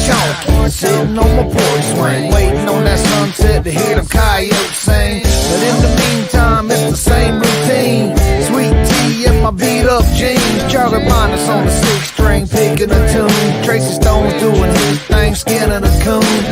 chonky, sitting on my porch swing, waiting on that sunset to hear them coyotes sing. But in the meantime, it's the same routine. Sweet tea in my beat up jeans. Charlie Minus on the 6-string, picking a tune. Tracy Stone's doing his thing, skinning a coon.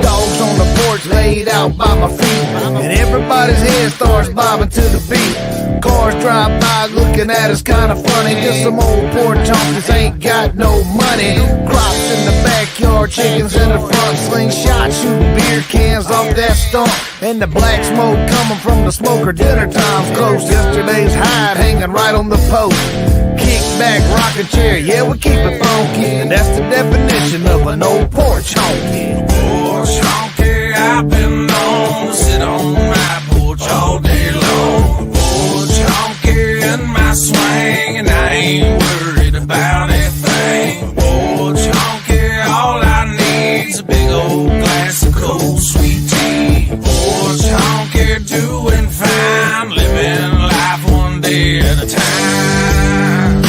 Dogs on the porch laid out by my feet, and everybody's head starts bobbing to the beat. Cars drive by looking at us kinda funny. Just some old porch honkies ain't got no money. Crops in the backyard, chickens in the front, slingshot shooting beer cans off that stump. And the black smoke coming from the smoker, dinner time's close. Yesterday's hide hanging right on the post. Kick back, rocking chair, yeah, we keep it funky. And that's the definition of an old porch honky. Porch honky, I've been known to sit on my porch all day long. Porch honky in my swing, and I ain't worried about a thing. Porch honky, all I need's a big old glass of cold sweet tea. Porch honky, doing fine, living life one day at a time.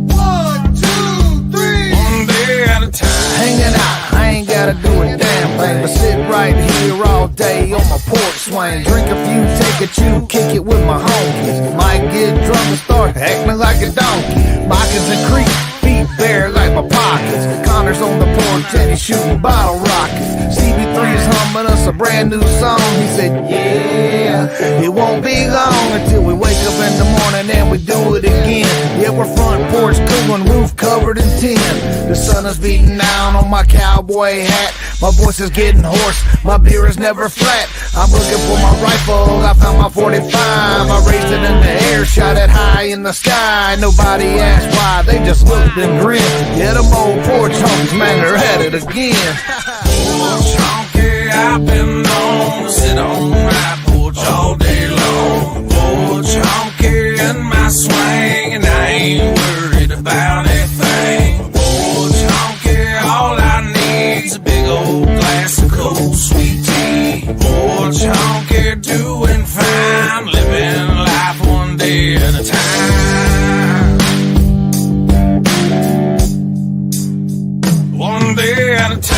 1, 2, 3. One day at a time. Hanging out, I ain't gotta do a damn thing but sit right here all day on my porch swing. Drink a few, take a chew, kick it with my homies. Might get drunk and start acting like a donkey. Moccasins and creep, feet bare like my pockets. Connor's on the porch and he's shooting bottle rockets. CB3's humming us a brand new song. He said, yeah, it won't be long until we wake up in the morning and we do it again. Yeah, we're front porch cooling, roof covered in tin. The sun is beating down on my cowboy hat. My voice is getting hoarse, my beer is never flat. I'm looking for my rifle, I found my 45. I raised it in the air, shot it high in the sky. Nobody asked why, they just looked and grinned. Yeah, them old porch honkies, man, they're at it again. Porch honky, I've been known to sit on my porch all day long. Porch honky in my swing, and I ain't worried about a thing. Porch honky, all I need's a big old glass of cold sweet tea. Porch honky, doing fine, living life one day at a time. One day at a time.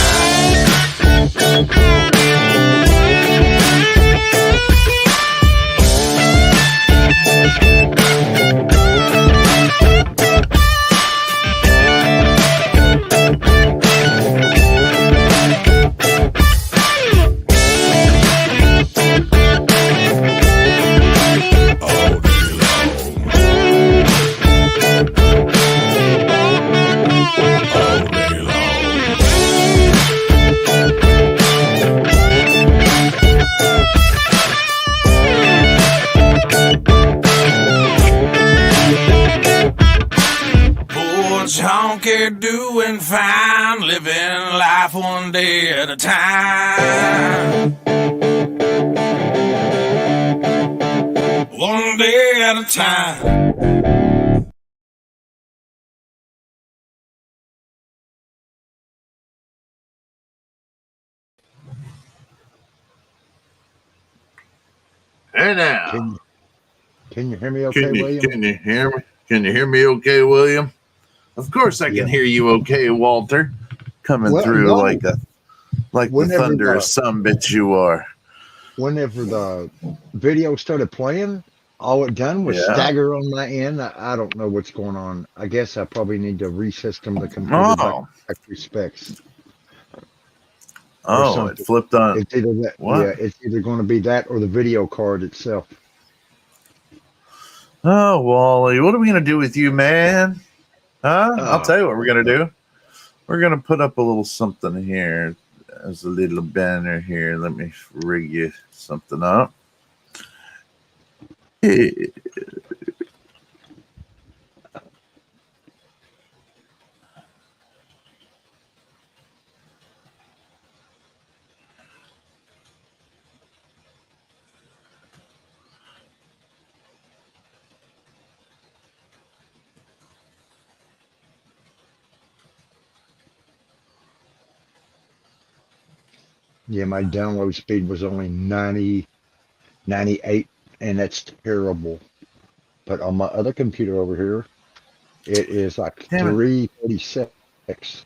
Porch honky, doing fine, living life one day at a time. One day at a time. Hey now. Can you hear me okay, William? Can you hear me? Can you hear me okay, William? Of course I can hear you okay, Walter. Coming through like the thunderous sumbitch you are. Whenever the video started playing, all it done was stagger on my end. I don't know what's going on. I guess I probably need to resystem the computer back to factory specs. Oh, it flipped on. It's either that. What? Yeah, it's either going to be that or the video card itself. Oh, Wally, what are we going to do with you, man? Huh? I'll tell you what we're going to do. We're going to put up a little something here as a little banner here. Let me rig you something up. Yeah, my download speed was only 90, 98, and that's terrible. But on my other computer over here, it is like 336.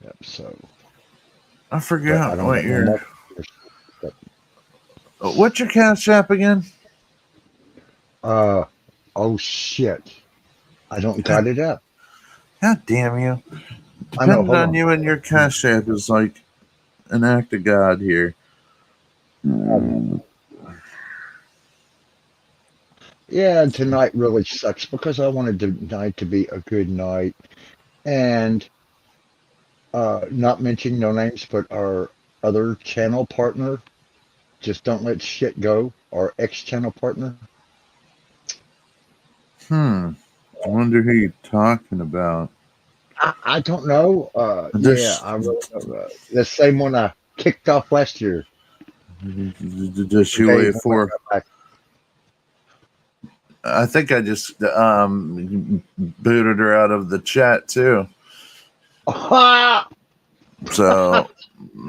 Yep. So I forgot I don't what know your but, what's your Cash App again? oh shit. I don't got it up. God damn you! I know. Depending Hold on on. you and your Cash App is like an act of God here. Yeah, tonight really sucks because I wanted tonight to be a good night. And not mentioning no names, but our other channel partner, just don't let shit go, our ex-channel partner. I wonder who you're talking about. I don't know. Yeah, Does I really don't know. The same one I kicked off last year. does she Today weigh when I four? got back. I think I just booted her out of the chat too. So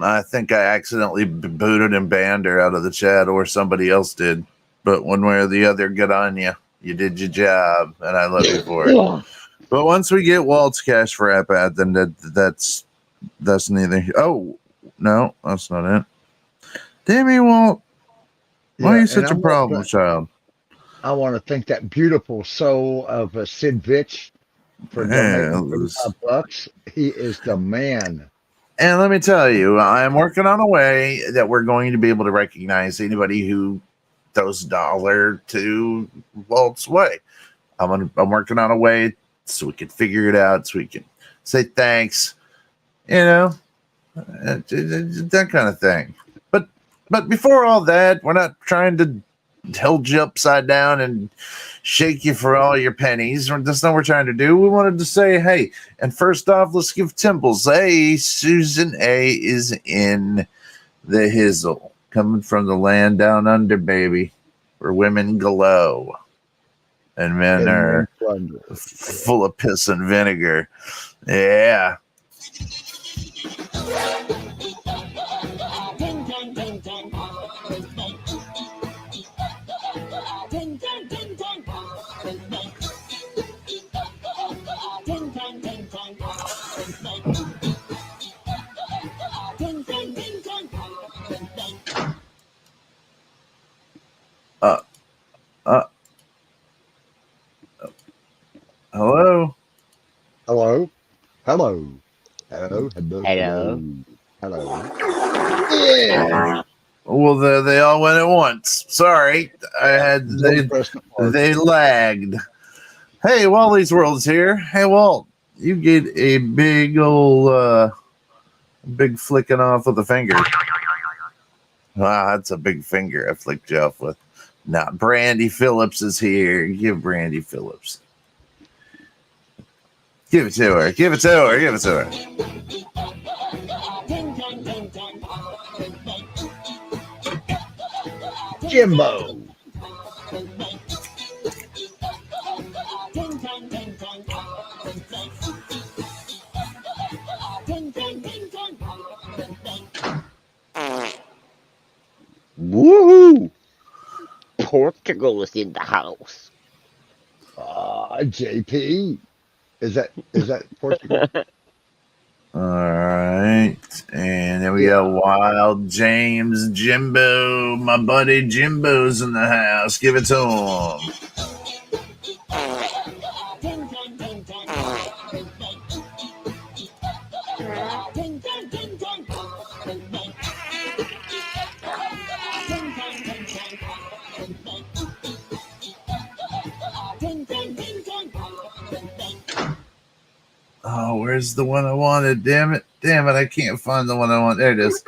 I think I accidentally booted and banned her out of the chat, or somebody else did. But one way or the other, good on you. You did your job, and I love you for it. But once we get Walt's cash for ad, then that's neither. Oh no, that's not it. Damn you, Walt! Why are Yeah, you and such a problem child? I want to thank that beautiful soul of Sid Vitch for Yeah, donating $35. He is the man. and let me tell you, I'm working on a way that we're going to be able to recognize anybody who throws a dollar to Walt's way. I'm working on a way so we can figure it out, so we can say thanks, that kind of thing. But before all that, we're not trying to hold you upside down and shake you for all your pennies. That's not what we're trying to do. We wanted to say, hey, and first off, let's give Timbals. Hey, Susan A is in the hizzle, coming from the land down under, baby, where women glow and men are full of piss and vinegar. Yeah. Hello. Hello. Hello. Hello. Hello. Hello. Hello. Yeah. Well, they all went at once. Sorry, I had they lagged. Hey, Wally's World's here. Hey, Walt, you get a big old big flicking off with a finger. Wow, that's a big finger I flicked you off with. Now, Brandy Phillips is here. Give Brandy Phillips. Give it to her. Give it to her. Give it to her. Jimbo. Woohoo! Portugal is in the house. JP. Is that Portugal? All right. And then we got Wild James Jimbo. My buddy Jimbo's in the house. Give it to him. Oh, where's the one I wanted? Damn it. Damn it. I can't find the one I want. There it is.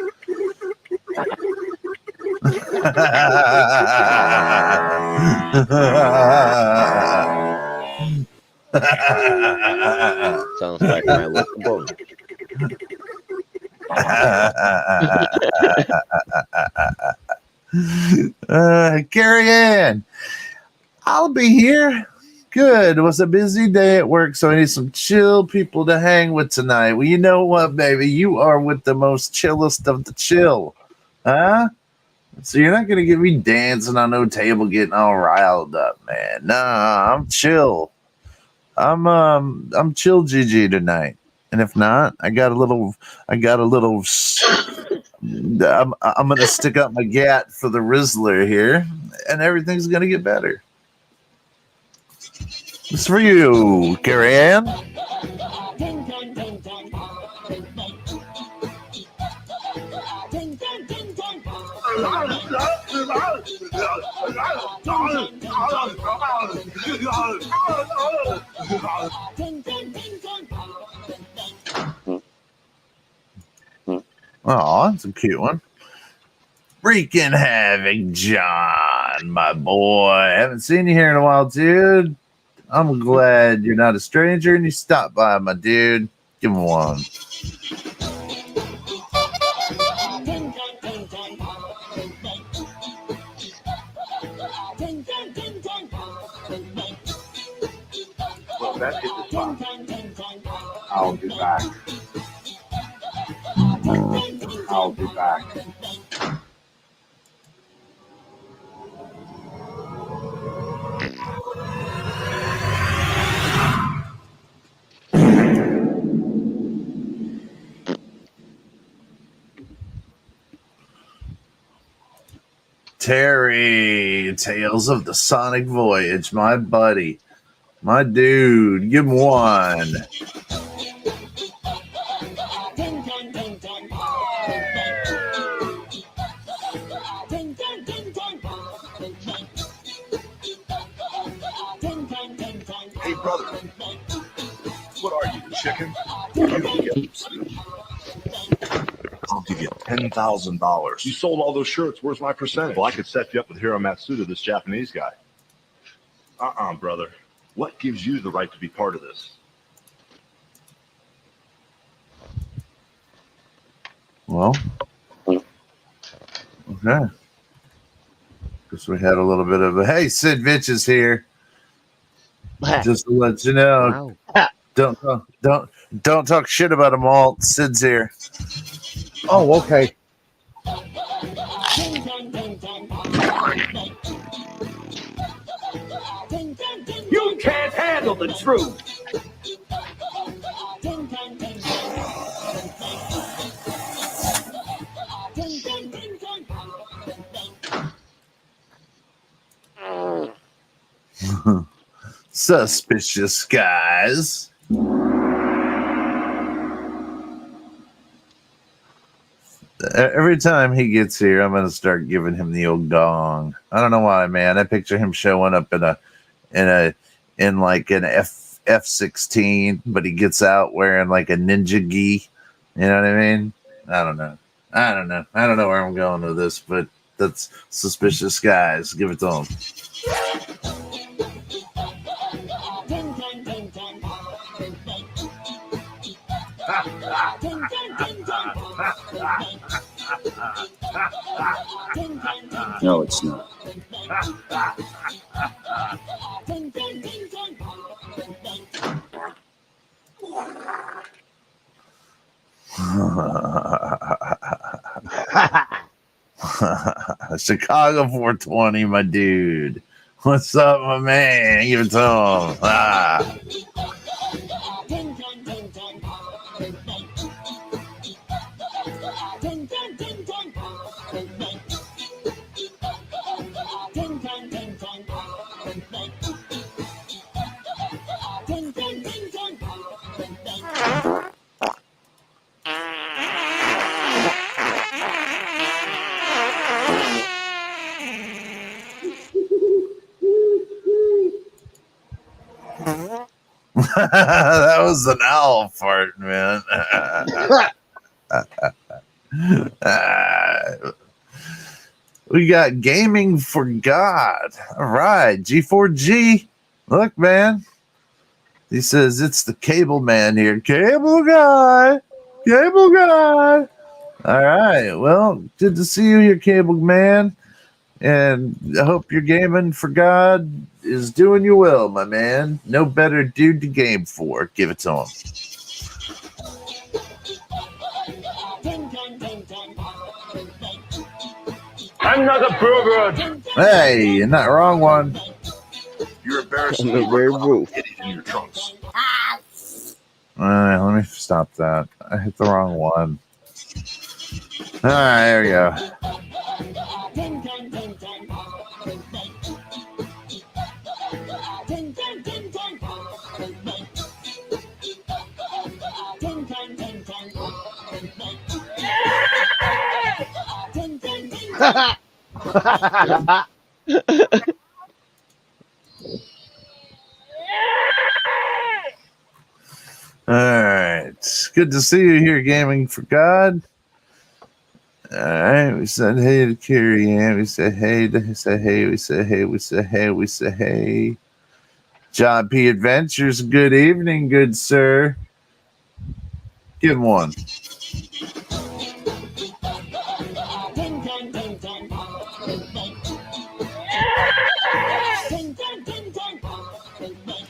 Sounds like my little boy. Carrie Ann, I'll be here. Good. It was a busy day at work, so I need some chill people to hang with tonight. Well, you know what, baby? You are with the most chillest of the chill. Huh? So you're not going to get me dancing on no table getting all riled up, man. Nah, I'm chill. I'm chill GG tonight. And if not, I got a little. I'm gonna stick up my gat for the Rizzler here, and everything's gonna get better. It's for you, Carrie Ann. Oh, that's a cute one. Freaking Havoc John, my boy. Haven't seen you here in a while, dude. I'm glad you're not a stranger and you stopped by, my dude. Give him one. Well, that is the spot. I'll be back. I'll be back. Terry, Tales of the Sonic Voyage, my buddy, my dude. Give him one. Hey, brother. What are you, chicken? I'll give you $10,000. You sold all those shirts. Where's my percentage? Well, I could set you up with Hiro Matsuda, this Japanese guy. Brother. What gives you the right to be part of this? Well, okay. Guess we had a little bit of a hey, Sid Vitch is here. Just to let you know, don't talk shit about him, Walt. Sid's here. Oh, okay. You can't handle the truth. Suspicious guys. Every time he gets here, I'm gonna start giving him the old gong. I don't know why, man. I picture him showing up in like an F-16, but he gets out wearing like a ninja gi. You know what I mean? I don't know where I'm going with this, but that's Suspicious Guys. Give it to him. No, it's not. Chicago 420, my dude. What's up, my man? Give it to him. That was an owl fart, man. We got Gaming for God. All right, G4G. Look, man. He says it's the cable man here. Cable guy. Cable guy. All right. Well, good to see you here, cable man. And I hope your gaming for God is doing you well, my man. No better dude to game for. Give it to him. Another pervert. Hey, you're not wrong one. You're embarrassing On the me. very roof. Get it in your trunks. All Let me stop that. I hit the wrong one. All right, there we go. All right. Good to see you here, Gaming for God. All right. We said hey to Carrie Ann. We said hey to say hey. We said hey. We said hey. We said hey. John P. Adventures. Good evening, good sir. Give him one.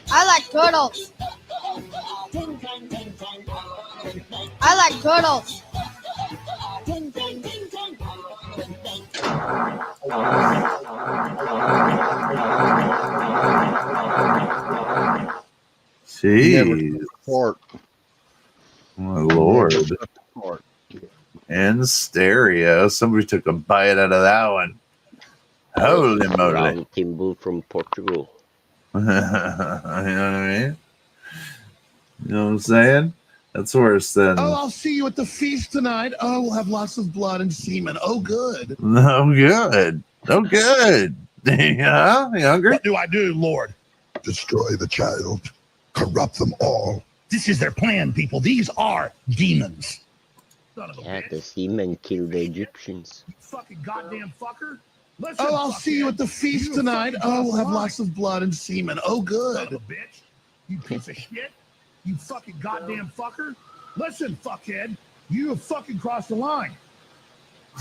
I like turtles. I like turtles. Jeez. Fart. My lord. Fart. And stereo. Somebody took a bite out of that one. Holy moly. Round Timber from Portugal. You know what I mean? You know what I'm saying? That's worse than. Oh, I'll see you at the feast tonight. Oh, we'll have lots of blood and semen. Oh, good. No good. No good. Yeah, you hungry? What do I do, Lord? Destroy the child. Corrupt them all. This is their plan, people. These are demons. Son of a Yeah, bitch. the seamen killed the Egyptians. You fucking goddamn fucker. Listen, oh, I'll see you at the feast tonight. Oh, we'll have lots of blood and semen. Oh, good. Son of a bitch. You piece of shit. You fucking goddamn fucker. Listen, fuckhead. You have fucking crossed the line.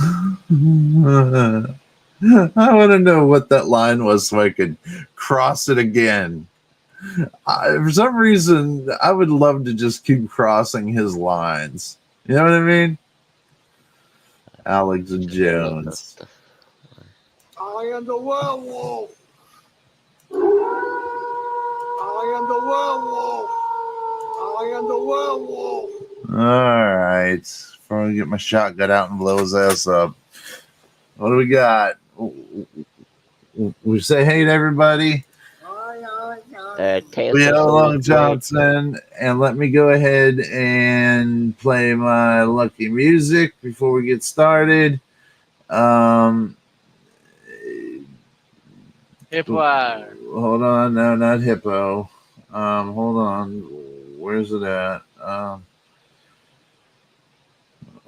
I want to know what that line was so I could cross it again. For some reason, I would love to just keep crossing his lines. You know what I mean? Alex Jones. I am the werewolf. I am the werewolf. I am the werewolf. All right. Before I get my shotgun out and blow his ass up. What do we got? We say hey to everybody. Long Johnson, and let me go ahead and play my lucky music before we get started. Hippo. Hold on, no, not hippo. Hold on, where's it at?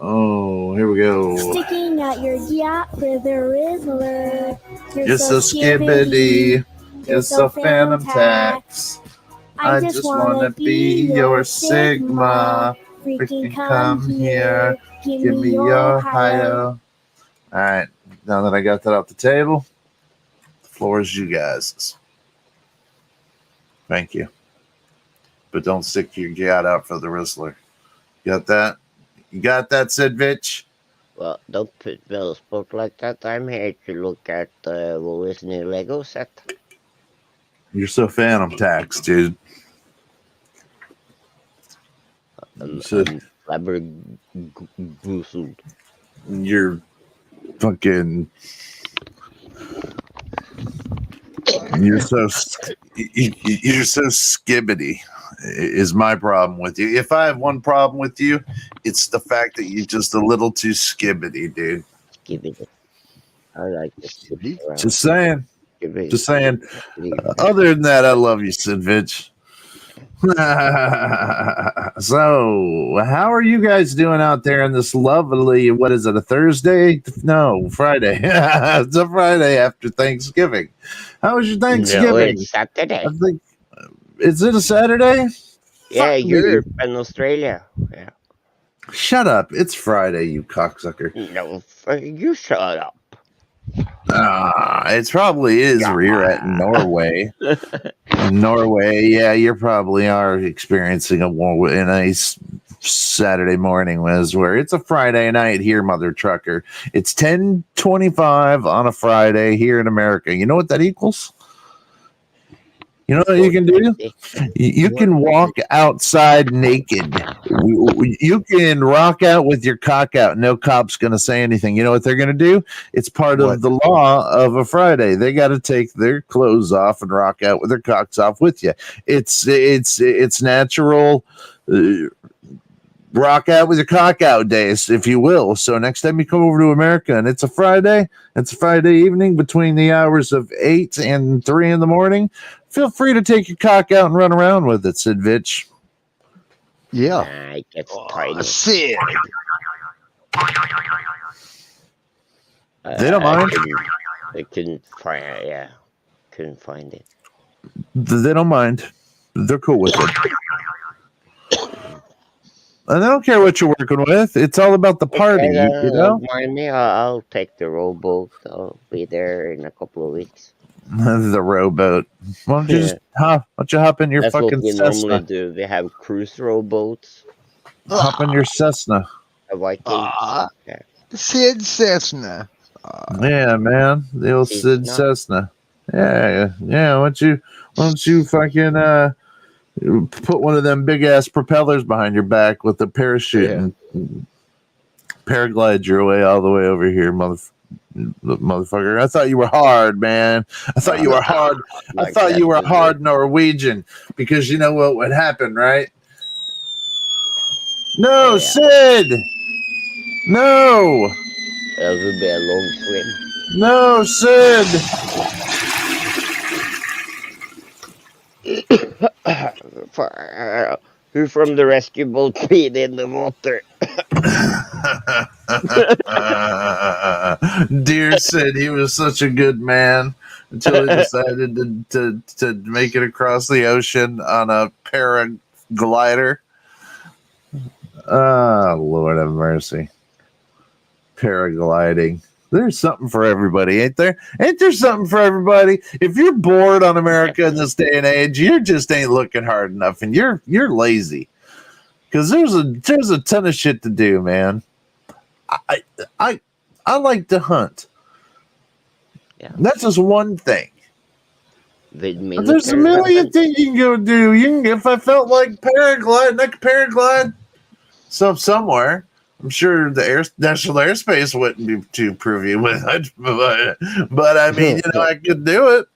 Oh, here we go. Sticking out your yacht for the Rizzler. You're so skibbity. You're so phantom tax. I just wanna be your Sigma. Freaking come here. Give me your Ohio. All right. Now that I got that off the table, the floor is you guys. Thank you. But don't stick your yacht out for the Rizzler. Got that? You got that, Sidvich? Well, don't put Bell Sport like that. I'm here to look at Wally's new Lego set. You're so phantom tax, dude. I'm So- flabbergasted. You're fucking. You're so skibbity. Is my problem with you? If I have one problem with you, it's the fact that you're just a little too skibbity, dude. Skibbity. I like this. Just saying. Skibbity. Just saying. Other than that, I love you, Sidvich. So, how are you guys doing out there in this lovely, what is it, a Thursday? No, Friday. It's a Friday after Thanksgiving. How was your Thanksgiving? No, it's Saturday. I think, is it a Saturday? Yeah, Fuck me. Europe and Australia. Yeah. Shut up. It's Friday, you cocksucker. No, you shut up. It probably is where you're at in Norway. In Norway, yeah, you probably are experiencing a nice Saturday morning, Wiz, where it's a Friday night here, mother trucker. It's 10:25 on a Friday here in America. You know what that equals? You know what you can do? You can walk outside naked. You can rock out with your cock out. No cop's going to say anything. You know what they're going to do? It's part of the law of a Friday. They got to take their clothes off and rock out with their cocks off with you. It's natural. Rock out with your cock out days, if you will. So next time you come over to America and it's a Friday evening between the hours of 8 and 3 in the morning, feel free to take your cock out and run around with it, Sid Vitch. Yeah. It gets tiny. Sid. They don't mind. I couldn't find it. Yeah, couldn't find it. They don't mind. They're cool with it. And I don't care what you're working with. It's all about the party, you know? Mind me, I'll take the rowboat. I'll be there in a couple of weeks. The rowboat. Why don't you hop in your That's fucking what we Cessna? normally do. They have cruise rowboats. Hop in your Cessna. A Viking. Yeah. Sid Cessna. Yeah, man. The old Sid Cessna. Yeah. Why don't you fucking put one of them big ass propellers behind your back with a parachute and paraglide your way all the way over here, motherfucker. I thought you were hard, man. I thought you were hard. I thought you were hard Norwegian, because you know what would happen, right? No, Sid. No. That would be a long swim. No, Sid. Who from the rescue boat peed in the water? Dear Sid, he was such a good man until he decided to make it across the ocean on a paraglider. Oh, Lord have mercy. Paragliding. There's something for everybody, ain't there? Ain't there something for everybody? If you're bored on America in this day and age, you just ain't looking hard enough, and you're lazy. Because there's a ton of shit to do, man. I like to hunt. Yeah. That's just one thing. There's a million things you can go do. If I felt like paragliding, I could paraglide somewhere. I'm sure the National Airspace wouldn't be too privy with it, but I mean, I could do it.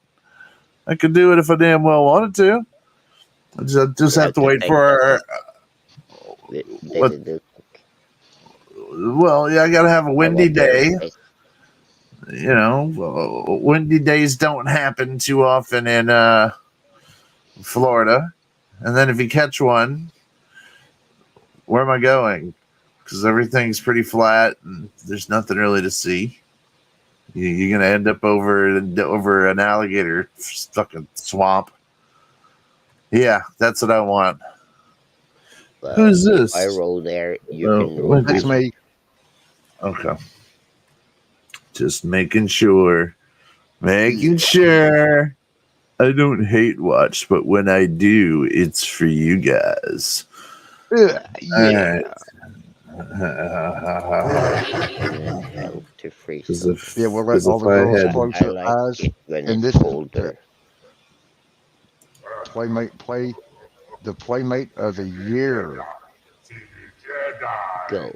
I could do it if I damn well wanted to. I just have to wait for well, yeah, I got to have a windy day. Windy days don't happen too often in Florida. And then if you catch one, where am I going? Because everything's pretty flat and there's nothing really to see. You're going to end up over an alligator fucking swamp. Yeah, that's what I want. Who's this? I roll there. You can roll. That's me. Okay. Just making sure. Making sure. I don't hate watch, but when I do, it's for you guys. Yeah. All right. To freeze. We'll let all the girls close their eyes. And this colder. The playmate of the year. Go.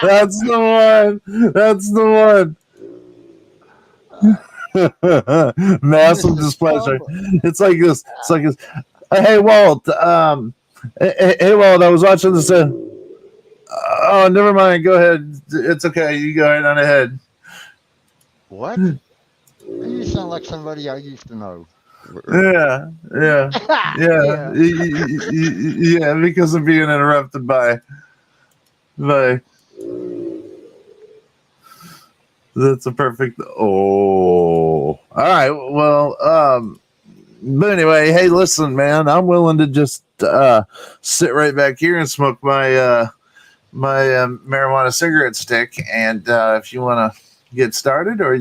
That's the one. That's the one. Massive displeasure. It's like this. It's like this. Hey Walt. Hey Walt. I was watching this. Oh, never mind. Go ahead. It's okay. You go right on ahead. What? You sound like somebody I used to know. Yeah. Because of being interrupted by. That's a perfect. Oh, all right. Well, but anyway, hey, listen, man, I'm willing to just sit right back here and smoke my marijuana cigarette stick, and if you want to get started, or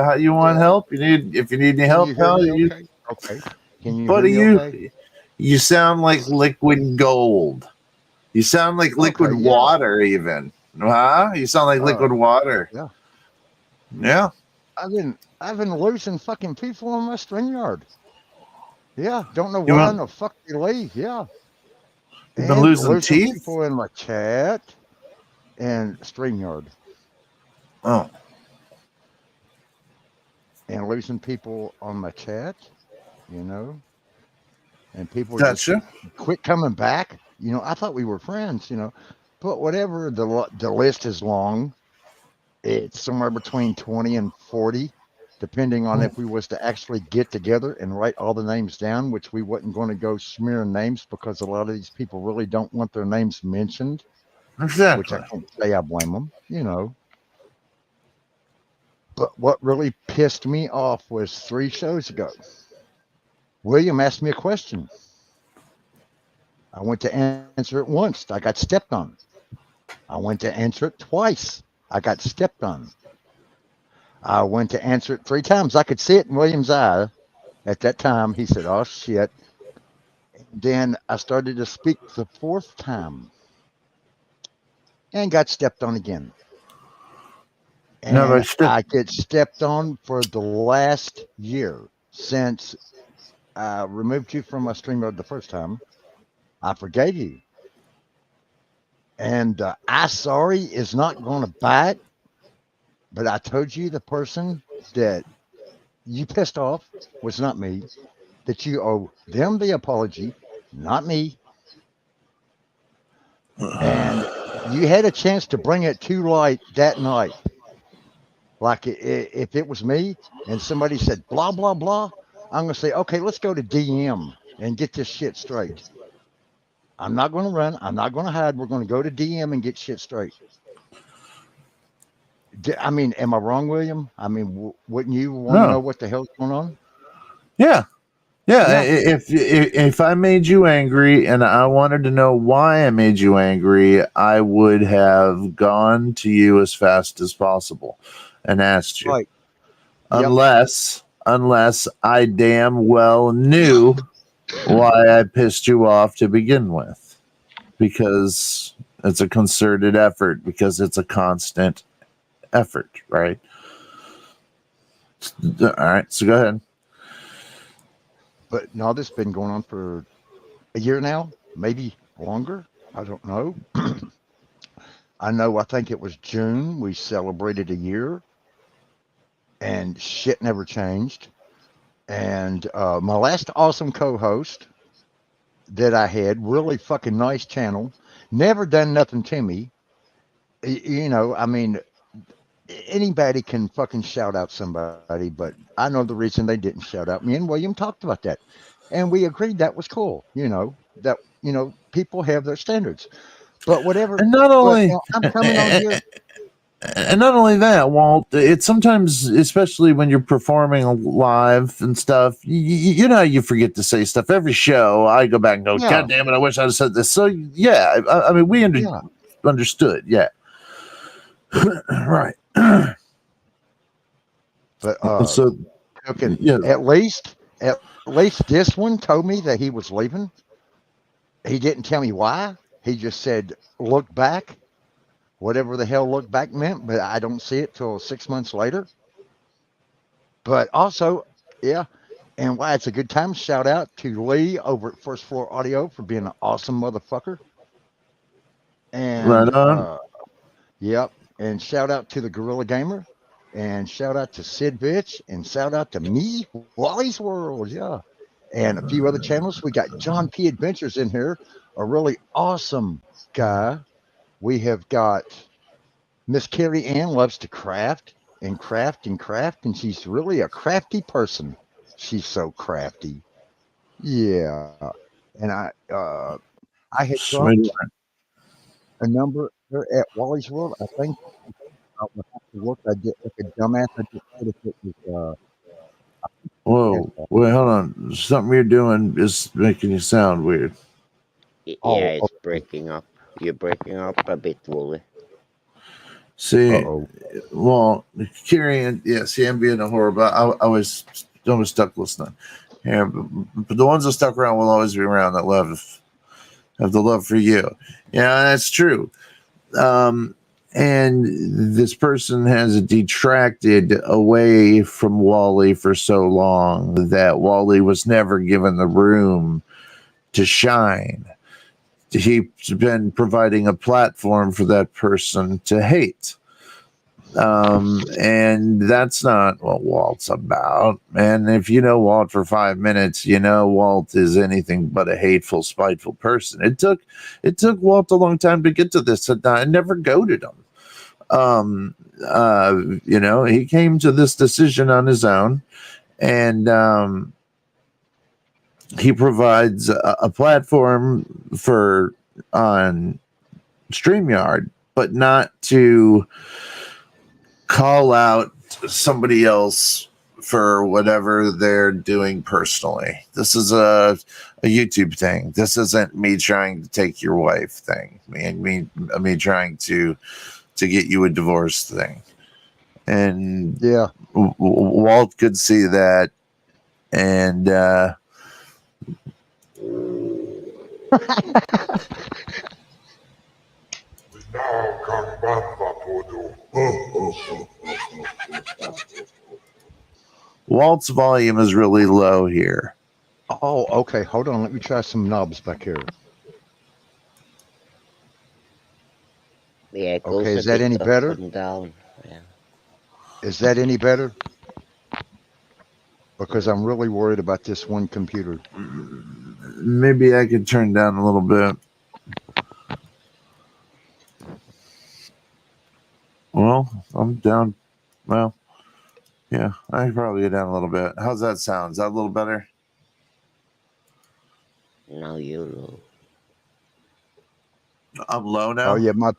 how you want Yeah. help, if you need any Can help, you hear pal, me okay? Okay. Can you hear buddy, me okay? you sound like liquid gold. You sound like liquid Okay. Yeah. water, even. Huh? You sound like liquid water. Yeah. Yeah. I've been losing fucking people on my string yard. Yeah. Don't know You why in want? the fuck they leave. Yeah. You've been And losing losing teeth. people in my chat and string yard. Oh, And losing people on my chat, you know, and people just gotcha. quit coming back. I thought we were friends, but whatever. The list is long. It's somewhere between 20 and 40, depending on if we was to actually get together and write all the names down, which we wasn't going to go smearing names because a lot of these people really don't want their names mentioned, which I Exactly. can't say I blame them. But what really pissed me off was 3 shows ago. William asked me a question. I went to answer it once. I got stepped on. I went to answer it twice. I got stepped on. I went to answer it 3 times. I could see it in William's eye at that time. He said, "Oh shit." Then I started to speak the 4th time and got stepped on again. No, And but still, I get stepped on for the last year since I removed you from my stream mode the first time. I forgave you. And I sorry is not going to bite, but I told you the person that you pissed off was not me, that you owe them the apology, not me. And you had a chance to bring it to light that night. Like if it was me and somebody said blah, blah, blah, I'm going to say, okay, let's go to DM and get this shit straight. I'm not going to run. I'm not going to hide. We're going to go to DM and get shit straight. I mean, am I wrong, William? I mean, wouldn't you want to know no. what the hell's going on? Yeah. Yeah. Yeah, If I made you angry and I wanted to know why I made you angry, I would have gone to you as fast as possible and asked you. right. Yep. Unless I damn well knew why I pissed you off to begin with, because it's a concerted effort, because it's a constant effort, right? All right, so go ahead. But no, this has been going on for a year now, maybe longer. I don't know. I think it was June. We celebrated a year and shit never changed. And my last awesome co host that I had, really fucking nice channel, never done nothing to me. I mean, anybody can fucking shout out somebody, but I know the reason they didn't shout out. Me and William talked about that, and we agreed that was cool. That people have their standards, but whatever. And not But only I'm coming on here. and not only that, Walt, it's sometimes, especially when you're performing live and stuff, you know, you forget to say stuff. Every show, I go back and go, Yeah, God damn it, I wish I'd have said this. So, yeah, I mean, we yeah. understood, yeah. Right. But So, okay, yeah, at least this one told me that he was leaving. He didn't tell me why. He just said, "Look back." Whatever the hell look back meant, but I don't see it till 6 months later. But also, yeah, and why it's a good time. Shout out to Lee over at First Floor Audio for being an awesome motherfucker. right And on. yep, and shout out to the Gorilla Gamer, and shout out to Sid Bitch, and shout out to me, Wally's World, yeah, and a few other channels. We got John P Adventures in here, a really awesome guy. We have got Miss Carrie Ann loves to craft and craft and craft, and she's really a crafty person. She's so crafty. Yeah. And I had Sweet. dropped a number there at Wally's World. I think I would have to look. I did like a dumbass. I just said if it was Whoa, wait, hold on. Something you're doing is making you sound weird. Yeah, oh, it's breaking up. You're breaking up a bit, Wally. See, Uh-oh. well, Kieran, yeah, see, I'm being a horrible. I was stuck listening. Yeah, but the ones that stuck around will always be around that have the love for you. Yeah, that's true. And this person has detracted away from Wally for so long that Wally was never given the room to shine. He's been providing a platform for that person to hate. And that's not what Walt's about. And if you know Walt for 5 minutes, you know Walt is anything but a hateful, spiteful person. It took Walt a long time to get to this, and I never goaded him. He came to this decision on his own, and he provides a platform for on StreamYard, but not to call out somebody else for whatever they're doing personally. This is a YouTube thing. This isn't me trying to take your wife thing. Me trying to get you a divorce thing. And Yeah, Walt could see that, and Walt's volume is really low here. Oh, okay. Hold on. Let me try some knobs back here. Yeah, it goes Okay, a is that bit any up better? and down. Yeah. Is that any better? Because I'm really worried about this one computer. Maybe I could turn down a little bit. Well, I'm down. Well, yeah, I could probably get down a little bit. How's that sound? Is that a little better? Now you're low. I'm low now? Oh, yeah, my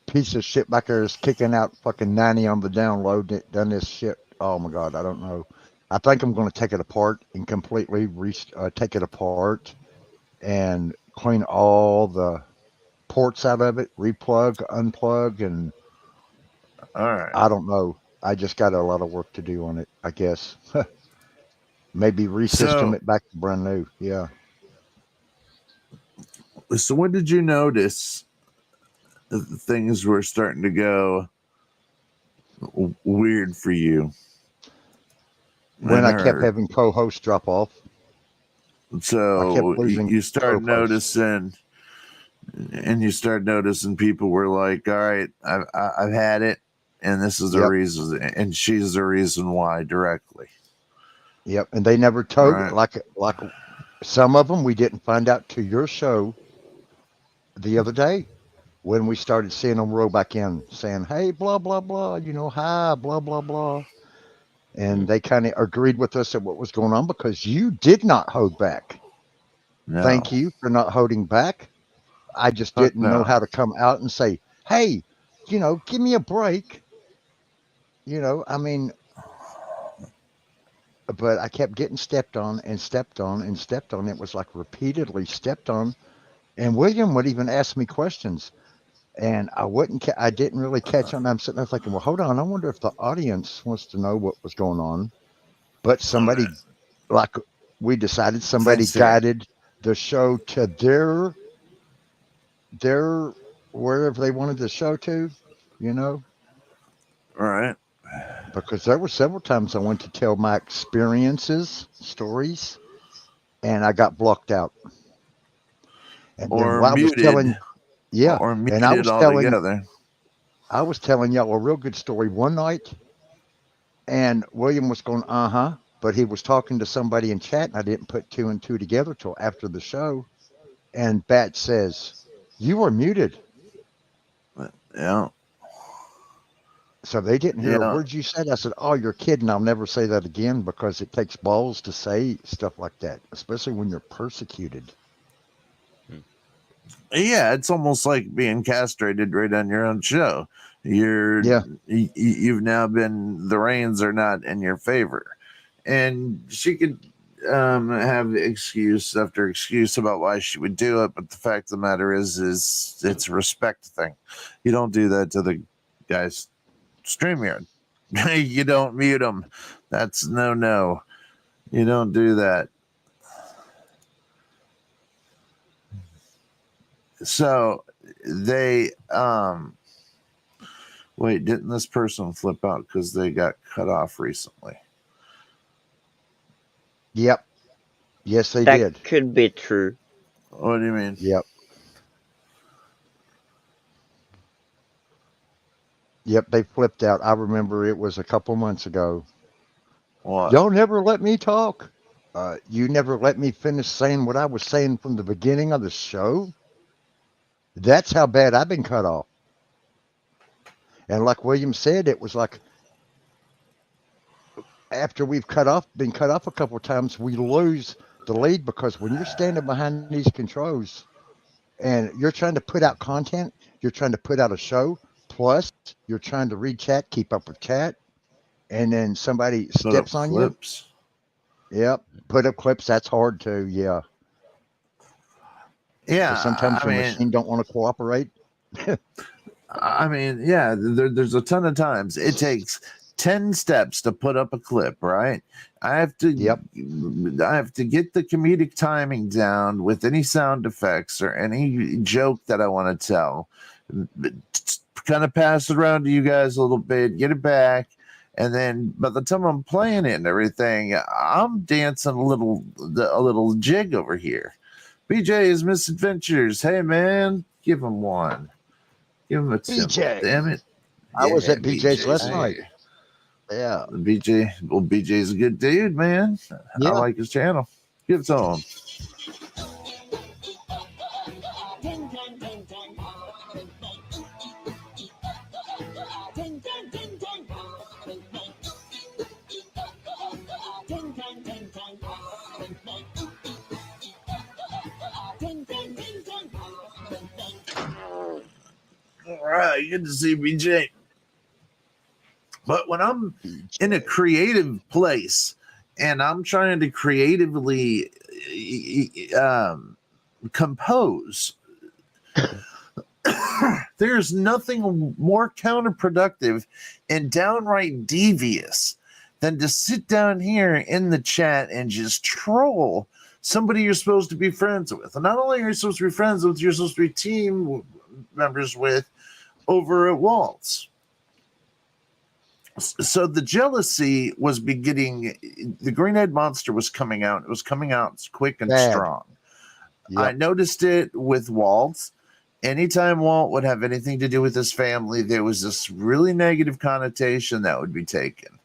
piece of shit back there is kicking out fucking 90 on the download. It done this shit. Oh, my God, I don't know. I think I'm going to take it apart and completely take it apart and clean all the ports out of it, replug, unplug, and All right. I don't know. I just got a lot of work to do on it, I guess. Maybe resystem it back to brand new. Yeah. So when did you notice that things were starting to go weird for you? When I kept having co-hosts drop off. So you start noticing, and you start noticing people were like, all right, I've had it, and this is the reason, and she's the reason why directly. Yep, and they never told like some of them we didn't find out to your show the other day when we started seeing them roll back in saying, hey, blah, blah, blah, hi, blah, blah, blah. And they kind of agreed with us at what was going on because you did not hold back. No. Thank you for not holding back. I just didn't know how to come out and say, hey, give me a break. I mean, but I kept getting stepped on and stepped on and stepped on. It was like repeatedly stepped on. And William would even ask me questions. And I didn't really catch on. I'm sitting there thinking, well, hold on. I wonder if the audience wants to know what was going on. But somebody, we decided somebody guided the show to their wherever they wanted the show to, All right. Because there were several times I went to tell my stories, and I got blocked out. And or then muted. Or muted and altogether. I was telling y'all a real good story one night, and William was going, but he was talking to somebody in chat, and I didn't put two and two together till after the show. And Bat says, you were muted. Yeah. So they didn't hear a word you said. I said, oh, you're kidding. I'll never say that again because it takes balls to say stuff like that, especially when you're persecuted. Yeah, it's almost like being castrated right on your own show. You've now been, the reins are not in your favor. And she could, have excuse after excuse about why she would do it, but the fact of the matter is it's a respect thing. You don't do that to the guys StreamYard. You don't mute them. That's no. You don't do that. So they wait, didn't this person flip out because they got cut off recently? Yep. Yes, they That did. could be true. What do you mean? Yep. Yep, they flipped out. I remember it was a couple months ago. What? Y'all never let me talk. You never let me finish saying what I was saying from the beginning of the show. That's how bad I've been cut off. And like William said, it was like after we've been cut off a couple of times, we lose the lead because when you're standing behind these controls and you're trying to put out content, you're trying to put out a show, plus you're trying to read chat, keep up with chat, and then somebody Put up steps on clips. you. Yep, put up clips. That's hard too. Yeah. Yeah, Sometimes I your mean, machine don't want to cooperate. I mean, yeah, there's a ton of times it takes 10 steps to put up a clip, right? I have to Yep. I have to get the comedic timing down with any sound effects or any joke that I want to tell. Kind of pass it around to you guys a little bit, get it back, and then by the time I'm playing it and everything, I'm dancing a little jig over here. BJ's Misadventures. Hey man, give him one. Give him a symbol. BJ. Damn it. I was at BJ's BJ's last here. night. Yeah. BJ's a good dude, man. Yeah. I like his channel. Give it to him. All right, good to see BJ. But when I'm in a creative place and I'm trying to creatively compose, there's nothing more counterproductive and downright devious than to sit down here in the chat and just troll somebody you're supposed to be friends with. And not only are you supposed to be friends with, you're supposed to be team members with over at Walt's. So the jealousy was beginning. The green-eyed monster was coming out. It was coming out quick and strong. Yep. I noticed it with Walt. Anytime Walt would have anything to do with his family, there was this really negative connotation that would be taken.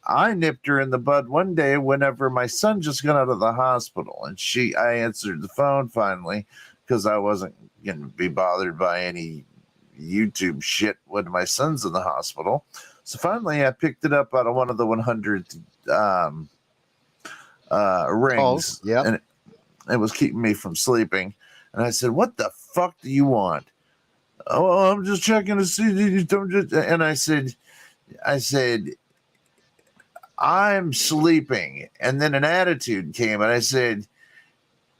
I nipped her in the bud one day whenever my son just got out of the hospital, and I answered the phone finally because I wasn't going to be bothered by any YouTube shit when my son's in the hospital. So finally, I picked it up out of one of the 100 rings, and it was keeping me from sleeping. And I said, "What the fuck do you want?" "Oh, I'm just checking to see." And I said, "I'm sleeping." And then an attitude came, and I said,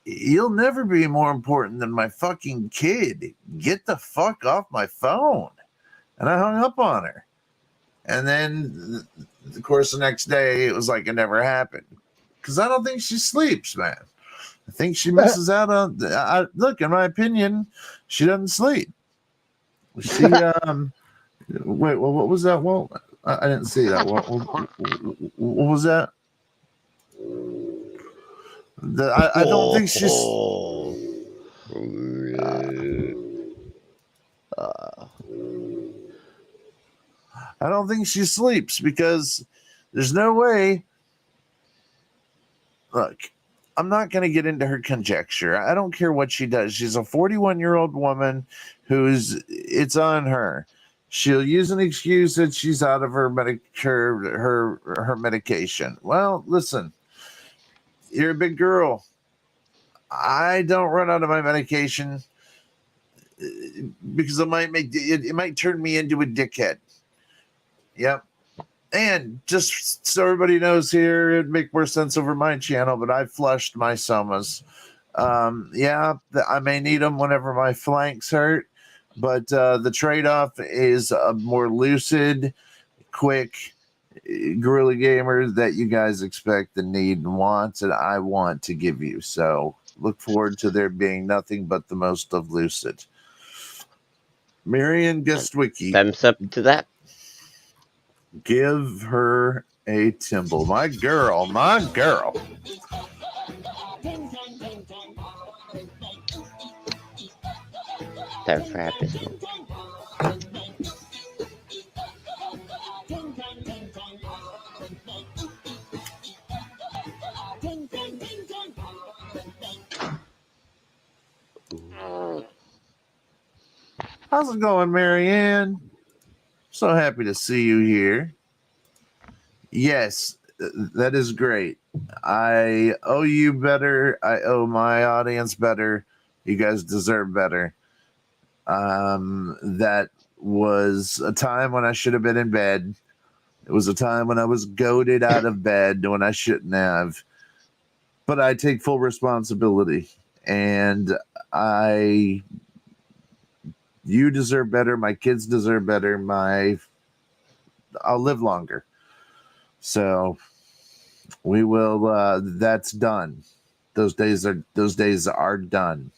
"You'll never be more important than my fucking kid. Get the fuck off my phone." And I hung up on her. And then, of course, the next day, it was like it never happened. Because I don't think she sleeps, man. I think she misses out on... look, in my opinion, she doesn't sleep. She, wait, well, what was that? Well, I didn't see that. What was that? I don't think she's... I don't think she sleeps because there's no way. Look, I'm not going to get into her conjecture. I don't care what she does. She's a 41-year-old woman it's on her. She'll use an excuse that she's out of her medication. Well, listen, you're a big girl. I don't run out of my medication because it might turn me into a dickhead. Yep. And just so everybody knows here, it'd make more sense over my channel, but I flushed my somas. I may need them whenever my flanks hurt, but the trade-off is a more lucid, quick guerrilla gamer that you guys expect and need and want, and I want to give you. So look forward to there being nothing but the most of lucid. Marion Gestwicki. Thumbs up to that. Give her a timble. My girl, my girl. Time for episode. How's it going, Marianne? So happy to see you here. Yes, that is great. I owe you better. I owe my audience better. You guys deserve better. That was a time when I should have been in bed. It was a time when I was goaded out of bed when I shouldn't have. But I take full responsibility. And you deserve better. My kids deserve better. I'll live longer. So we will. That's done. Those days are done.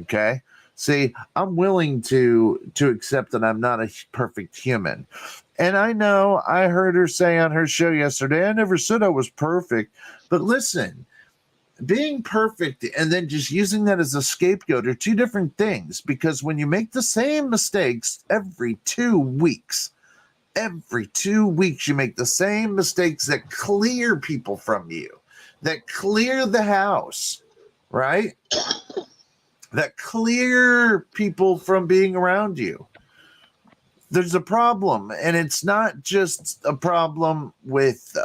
Okay. See, I'm willing to accept that I'm not a perfect human. And I know I heard her say on her show yesterday, I never said I was perfect. But listen, being perfect and then just using that as a scapegoat are two different things, because when you make the same mistakes every 2 weeks, you make the same mistakes that clear people from you, that clear the house, right? That clear people from being around you. There's a problem, and it's not just a problem with,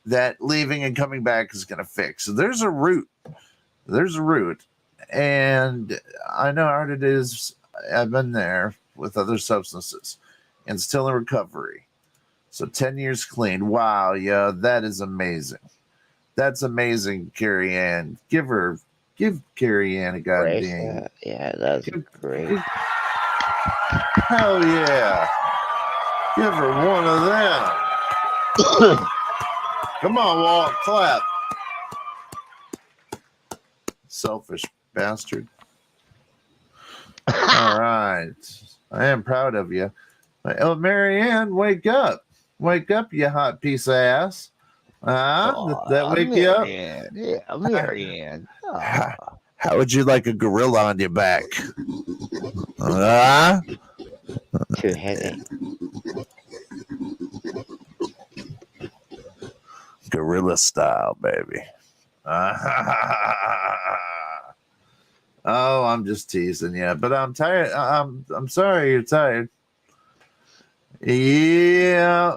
that leaving and coming back is going to fix. So there's a root. And I know how hard it is. I've been there with other substances and still in recovery. So 10 years clean. Wow, yeah, that is amazing. That's amazing, Carrie Ann. Give Carrie Ann a goddamn. Yeah, that's great. Hell yeah. Give her one of them. Come on, Walt, clap. Selfish bastard. All right. I am proud of you. Oh, Marianne, wake up. Wake up, you hot piece of ass. Did that wake you up? Yeah, Marianne. How would you like a gorilla on your back? Too heavy. Gorilla style, baby. Oh, I'm just teasing you, but I'm tired. I'm sorry you're tired. Yeah.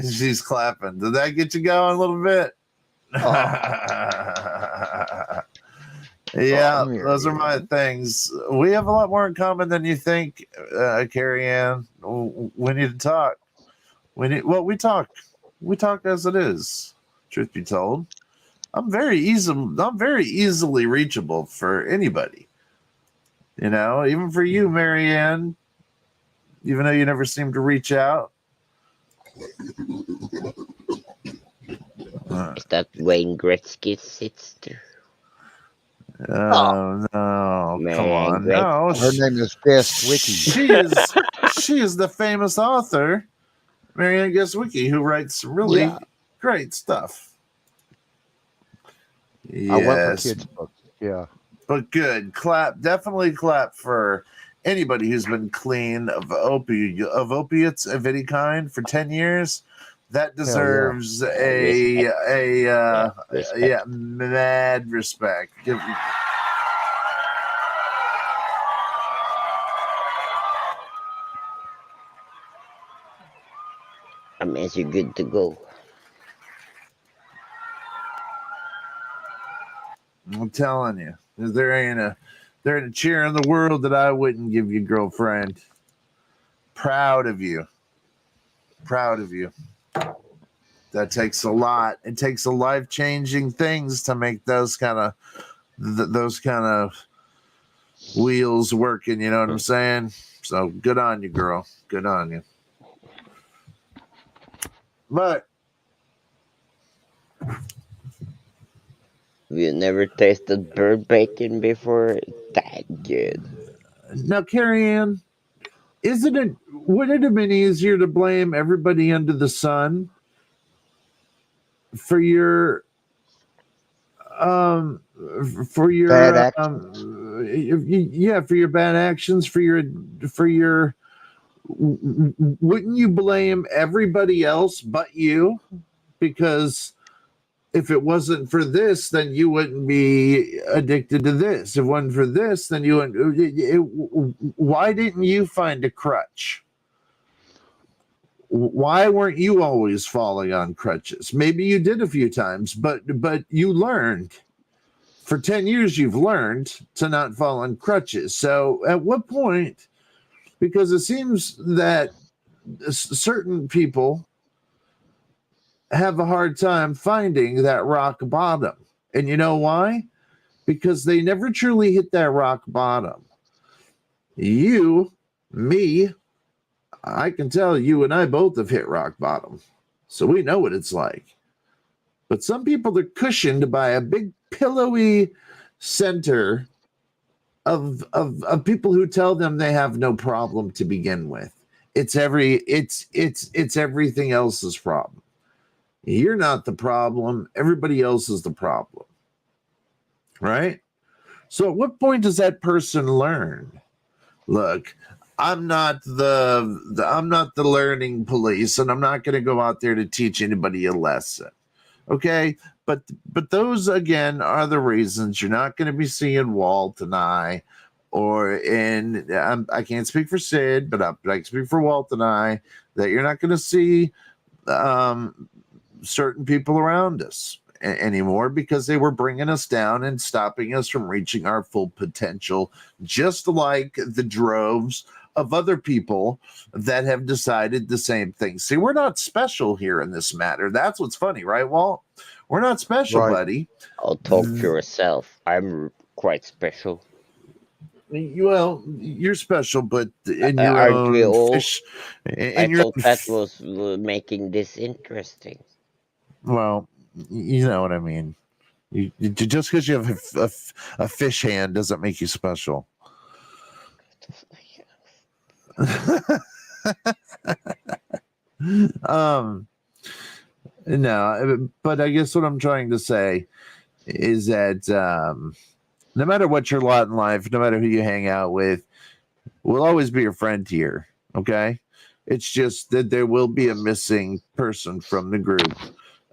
She's clapping. Did that get you going a little bit? Yeah, those are my things. We have a lot more in common than you think, Carrie Ann. We need to talk. We talk. We talk as it is. Truth be told, I'm very easily reachable for anybody. Even for you, Marianne. Even though you never seem to reach out. Is that Wayne Gretzky's sister? Oh no! Man, come on! great. No, Her name is Gestwicki. She is the famous author, Marianne Gestwicki, who writes really great stuff. I love her Yes, kids' books. Yeah. but good. Definitely clap for anybody who's been clean of opiates of any kind for 10 years. That deserves Respect. mad respect. As you're good to go. I'm telling you, there ain't a cheer in the world that I wouldn't give you, girlfriend. proud of you. Proud of you. That takes a lot. It takes a life-changing things to make those kind of wheels working. You know what I'm saying? So good on you, girl. Good on you. But You never tasted bird bacon before? It's that good. now, Carrie Ann, would it have been easier to blame everybody under the sun for your Bad actions. for your bad actions, for your wouldn't you blame everybody else but you? Because if it wasn't for this, then you wouldn't be addicted to this. If it wasn't for this, then you wouldn't. Why didn't you find a crutch? Why weren't you always falling on crutches? Maybe you did a few times, but you learned. For 10 years, you've learned to not fall on crutches. So at what point, because it seems that certain people have a hard time finding that rock bottom. And you know why? Because they never truly hit that rock bottom. You, me, I can tell you and I both have hit rock bottom. So we know what it's like. But some people are cushioned by a big pillowy center of people who tell them they have no problem to begin with. It's everything else's problem. You're not the problem. Everybody else is the problem. Right? So at what point does that person learn? Look, I'm not the learning police, and I'm not going to go out there to teach anybody a lesson. Okay? But those again are the reasons you're not going to be seeing Walt and I, I can't speak for Sid, but I can speak for Walt and I, that you're not going to see certain people around us anymore because they were bringing us down and stopping us from reaching our full potential, just like the droves of other people that have decided the same thing. See, we're not special here in this matter. That's what's funny, right, Walt? We're not special, Right. buddy. I'll talk for yourself. I'm quite special. Well, you're special, but in your Aren't we all? fish, I thought that was making this interesting. Well, you know what I mean. Just because you have a fish hand doesn't make you special. No, but I guess what I'm trying to say is that no matter what your lot in life, no matter who you hang out with, we'll always be your friend here. Okay, it's just that there will be a missing person from the group.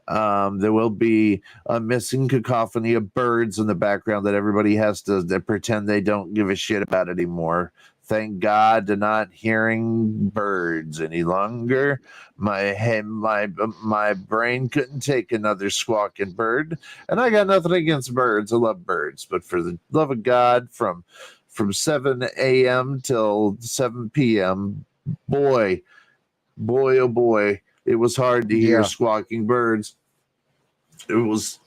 There will be a missing cacophony of birds in the background that everybody has to pretend they don't give a shit about anymore. Thank God to not hearing birds any longer. My brain couldn't take another squawking bird, and I got nothing against birds. I love birds, but for the love of God, from 7 a.m. till 7 p.m., boy, oh boy, it was hard to hear squawking birds. It was,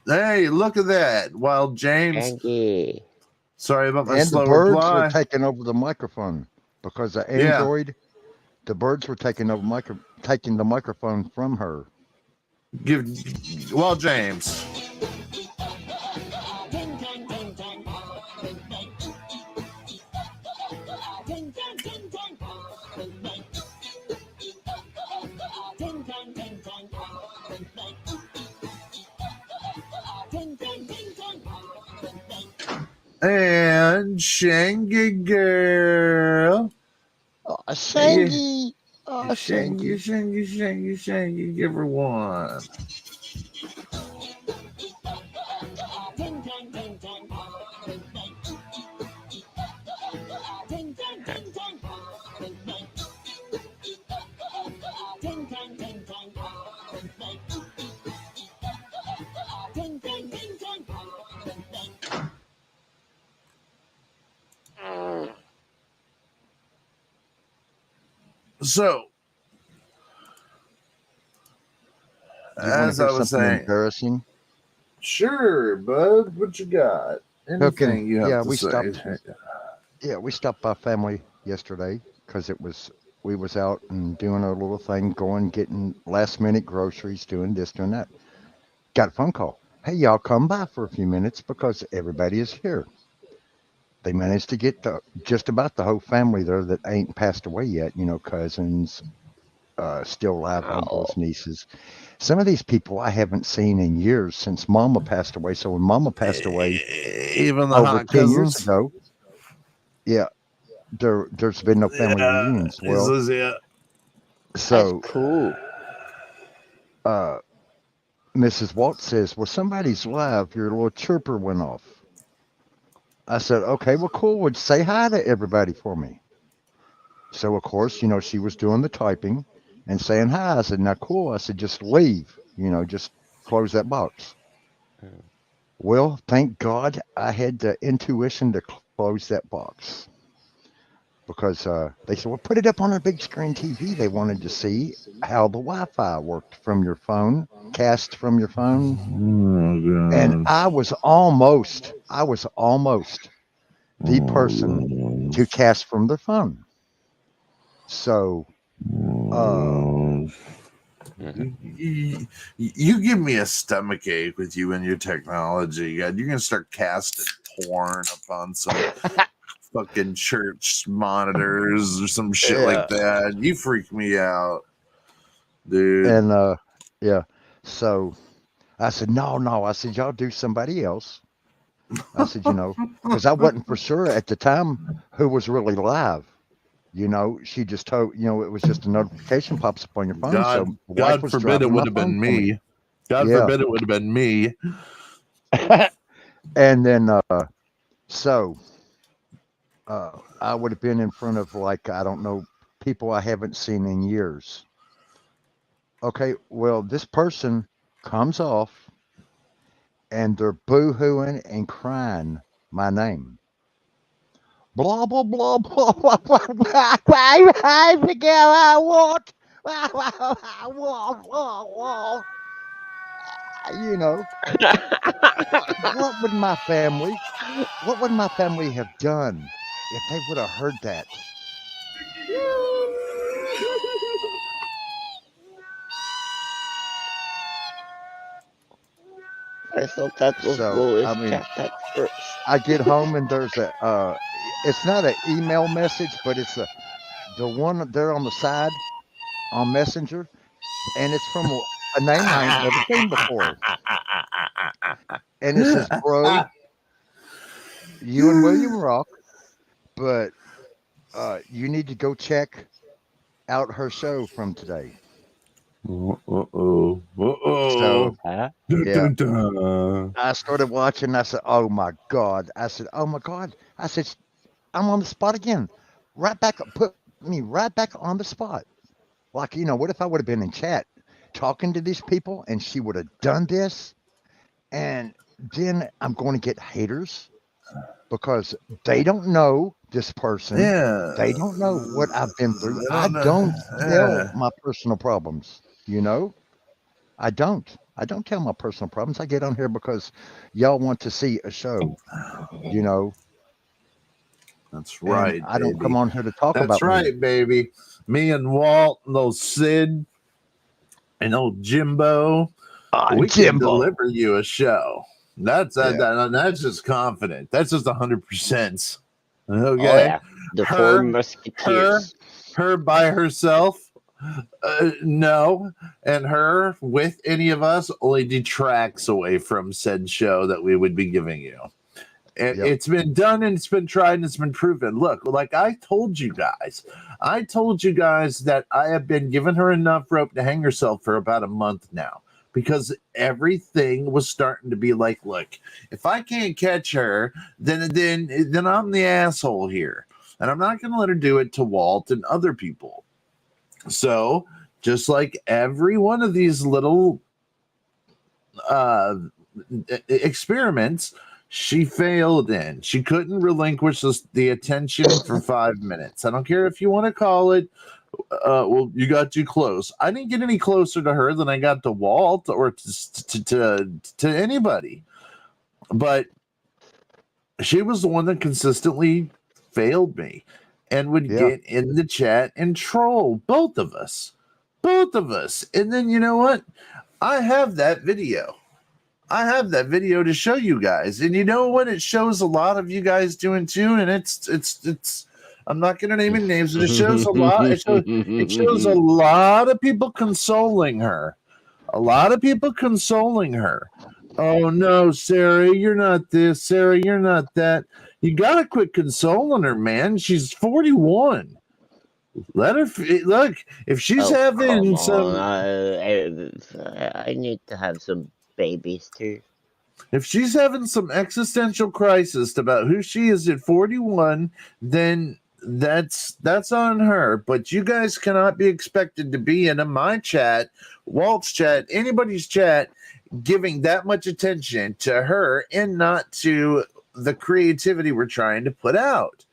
hey, look at that, Wild James. Angie. Sorry about my and slow the birds reply. were taking over the microphone because the Android, the birds were taking the microphone from her. Wild James. And Shangy girl. Shangy. Shangy. Give her one. So, You want as to hear I was something saying, embarrassing? sure, bud. What you got? Anything you have to say? We stopped by family yesterday because we was out and doing our little thing, going getting last minute groceries, doing this, doing that. Got a phone call. Hey, y'all, come by for a few minutes because everybody is here. They managed to get just about the whole family there that ain't passed away yet. Cousins, still alive, uncles, nieces. Some of these people I haven't seen in years since Mama passed away. So when Mama passed away Even the over hot 10 years cousins. ago, yeah, there's been no family reunions. Well, so That's cool. Mrs. Walt says, well, somebody's live. Your little chirper went off. I said, okay, well, cool. Would say hi to everybody for me. So, of course, she was doing the typing and saying hi. I said, now, cool. I said, just leave, just close that box. Well, thank God I had the intuition to close that box because they said, well, put it up on a big screen TV. They wanted to see how the Wi-Fi worked from your phone, cast from your phone. And I was almost the person to cast from their phone. So, you give me a stomach ache with you and your technology. God, you're gonna start casting porn upon some fucking church monitors or some shit like that. You freak me out, dude. And yeah, so I said, no. I said, y'all do somebody else. I said, because I wasn't for sure at the time who was really live. She just told, it was just a notification pops up on your phone. So God forbid it would have been me. God forbid it would have been me. And then, I would have been in front of I don't know, people I haven't seen in years. Okay, well, this person comes off and they're boo-hooing and crying my name. Blah, blah, blah, blah, blah, blah, blah. I forget I want. I want. What would my family have done if they would have heard that? I thought that was Louis Cat first. I get home and there's it's not an email message, but it's the one there on the side on Messenger, and it's from a name I ain't never seen before. And it says, bro, you and William Rock, but you need to go check out her show from today. So, I started watching. I said, oh my God. I said, I'm on the spot again. Right back, put me right back on the spot. What if I would have been in chat talking to these people and she would have done this? And then I'm going to get haters because they don't know this person. Yeah. They don't know what I've been through. I don't tell my personal problems, I don't tell my personal problems. I get on here because y'all want to see a show, That's right. And I don't come on here to talk about That's right, me. baby. Me and Walt and old Sid and old Jimbo. We can deliver you a show. That's just confident. That's just 100%. Okay. Oh, yeah. The Four Musketeers. Her by herself. No, and her with any of us only detracts away from said show that we would be giving you. It's been done and it's been tried and it's been proven. Look, like I told you guys that I have been giving her enough rope to hang herself for about a month now because everything was starting to be like, look, if I can't catch her, then I'm the asshole here, and I'm not going to let her do it to Walt and other people. So, just like every one of these little experiments, she failed in. She couldn't relinquish the attention for 5 minutes. I don't care if you want to call it Well, you got too close. I didn't get any closer to her than I got to Walt or to anybody. But she was the one that consistently failed me and would get in the chat and troll both of us. And then you know what? I have that video. To show you guys. And you know what? It shows a lot of you guys doing too. And it's I'm not going to name any names, but it shows a lot. It shows a lot of people consoling her. Oh no, Sarah, you're not this. Sarah, you're not that. You gotta quit consoling her, man. She's 41. Let her look. If she's having some, I need to have some babies too. If she's having some existential crisis about who she is at 41, then that's on her. But you guys cannot be expected to be in my chat, Walt's chat, anybody's chat, giving that much attention to her and not to the creativity we're trying to put out.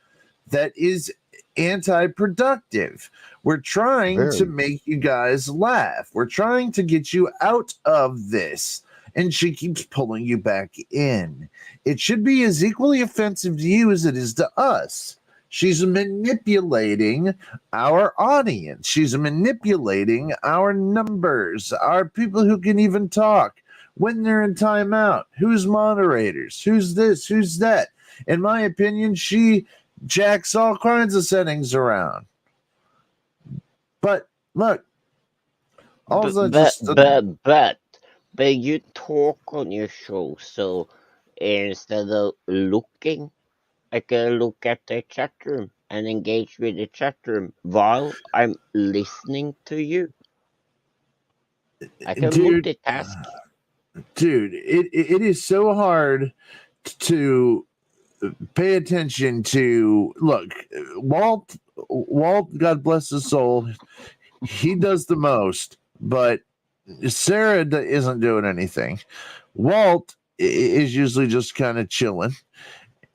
That is anti-productive. We're trying to make you guys laugh. We're trying to get you out of this. And she keeps pulling you back in. It should be as equally offensive to you as it is to us. She's manipulating our audience. She's manipulating our numbers, our people who can even talk when they're in timeout. Who's moderators? Who's this? Who's that? In my opinion, she jacks all kinds of settings around. But look, But you talk on your show, so instead of looking, I can look at the chat room and engage with the chat room while I'm listening to you. I can multitask. Dude, it is so hard to pay attention to. Look, Walt, God bless his soul, he does the most, but Sarah isn't doing anything. Walt is usually just kind of chilling.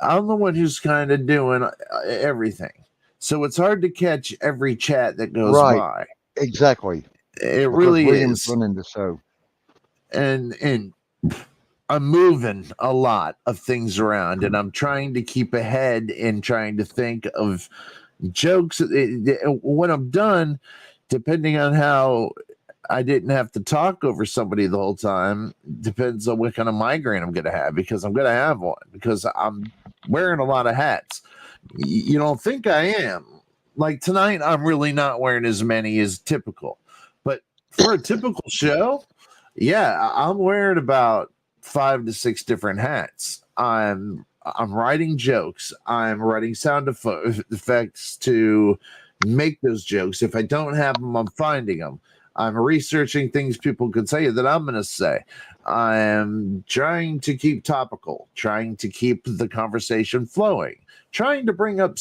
I'm the one who's kind of doing everything. So it's hard to catch every chat that goes by. Exactly. It really William's is. running the show. And I'm moving a lot of things around, and I'm trying to keep ahead and trying to think of jokes. When I'm done, depending on how I didn't have to talk over somebody the whole time, depends on what kind of migraine I'm going to have, because I'm going to have one, because I'm wearing a lot of hats. You don't think I am. Like tonight, I'm really not wearing as many as typical. But for a typical show, yeah, I'm wearing about 5 to 6 different hats. I'm writing jokes. I'm writing sound effects to make those jokes. If I don't have them, I'm finding them. I'm researching things people could say that I'm going to say. I'm trying to keep topical, trying to keep the conversation flowing, trying to bring up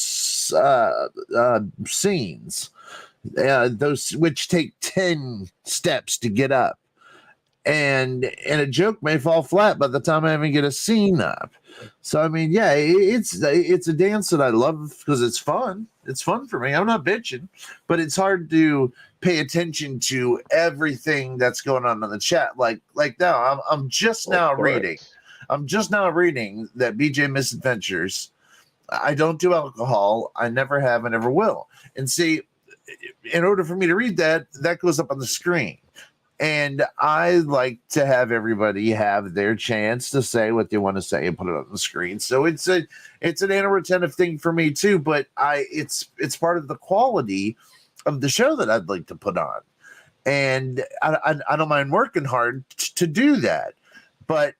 scenes, those which take 10 steps to get up. And a joke may fall flat by the time I even get a scene up. So I mean, yeah, it's a dance that I love because it's fun. It's fun for me. I'm not bitching, but it's hard to pay attention to everything that's going on in the chat. Like now, I'm just now reading that BJ Misadventures. I don't do alcohol. I never have and never will. And see, in order for me to read that goes up on the screen. And I like to have everybody have their chance to say what they want to say and put it on the screen. So it's an anti-retentive thing for me too, but it's part of the quality of the show that I'd like to put on. And I don't mind working hard to do that. But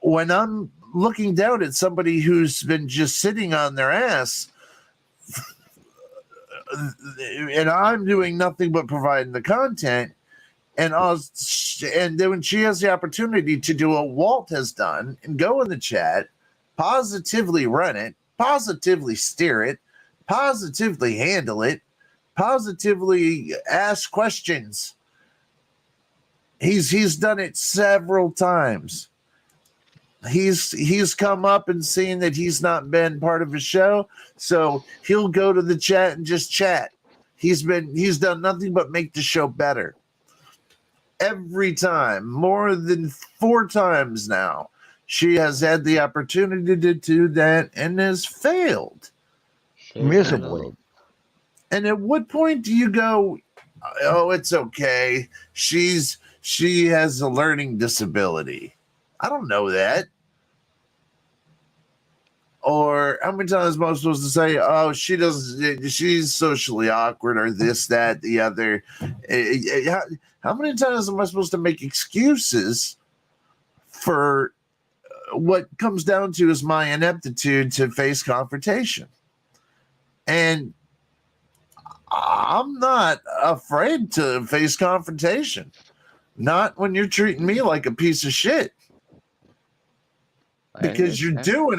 when I'm looking down at somebody who's been just sitting on their ass and I'm doing nothing but providing the content, and then when she has the opportunity to do what Walt has done and go in the chat, positively run it, positively steer it, positively handle it, positively ask questions. He's done it several times. He's come up and seen that he's not been part of a show, so he'll go to the chat and just chat. He's done nothing but make the show better. Every time, more than 4 times now, she has had the opportunity to do that and has failed Miserably. And at what point do you go, oh, it's okay, she has a learning disability? I don't know that. Or how many times am I supposed to say, oh, she's socially awkward, or this, that, the other? How many times am I supposed to make excuses for what comes down to is my ineptitude to face confrontation? And I'm not afraid to face confrontation. Not when you're treating me like a piece of shit. Because you're doing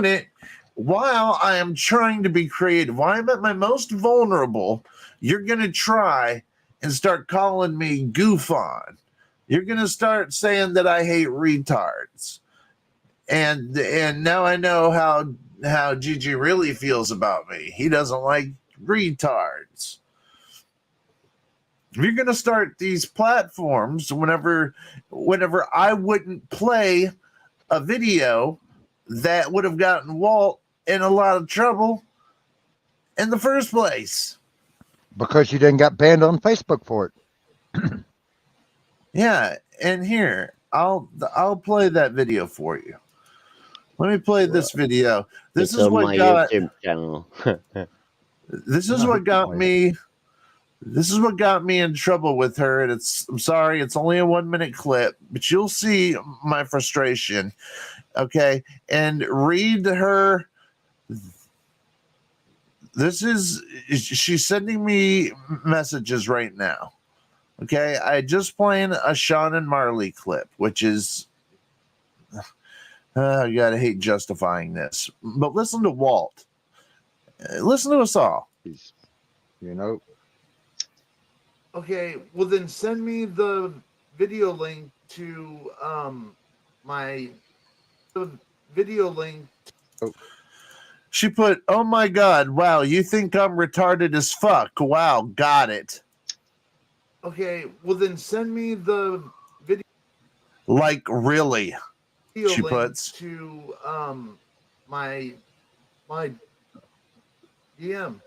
it while I am trying to be creative. While I'm at my most vulnerable, you're going to try and start calling me goof on. You're going to start saying that I hate retards. And now I know how Gigi really feels about me. He doesn't like retards. If you're going to start these platforms whenever I wouldn't play a video that would have gotten Walt in a lot of trouble in the first place. Because you didn't get banned on Facebook for it. Yeah, and here, I'll play that video for you. Let me play this video. This is what got YouTube channel. This is what got me. This is what got me in trouble with her, and I'm sorry, it's only a 1-minute clip, but you'll see my frustration. Okay, and read her. She's sending me messages right now. Okay, I just playing a Sean and Marley clip, which is I gotta hate justifying this, but listen to Walt. Listen to us all. You know. Okay, well then send me the video link to my video link. Oh. She put, oh my God, wow, you think I'm retarded as fuck. Wow, got it. Okay, well then send me the video. Like, really? Video she puts to my DM.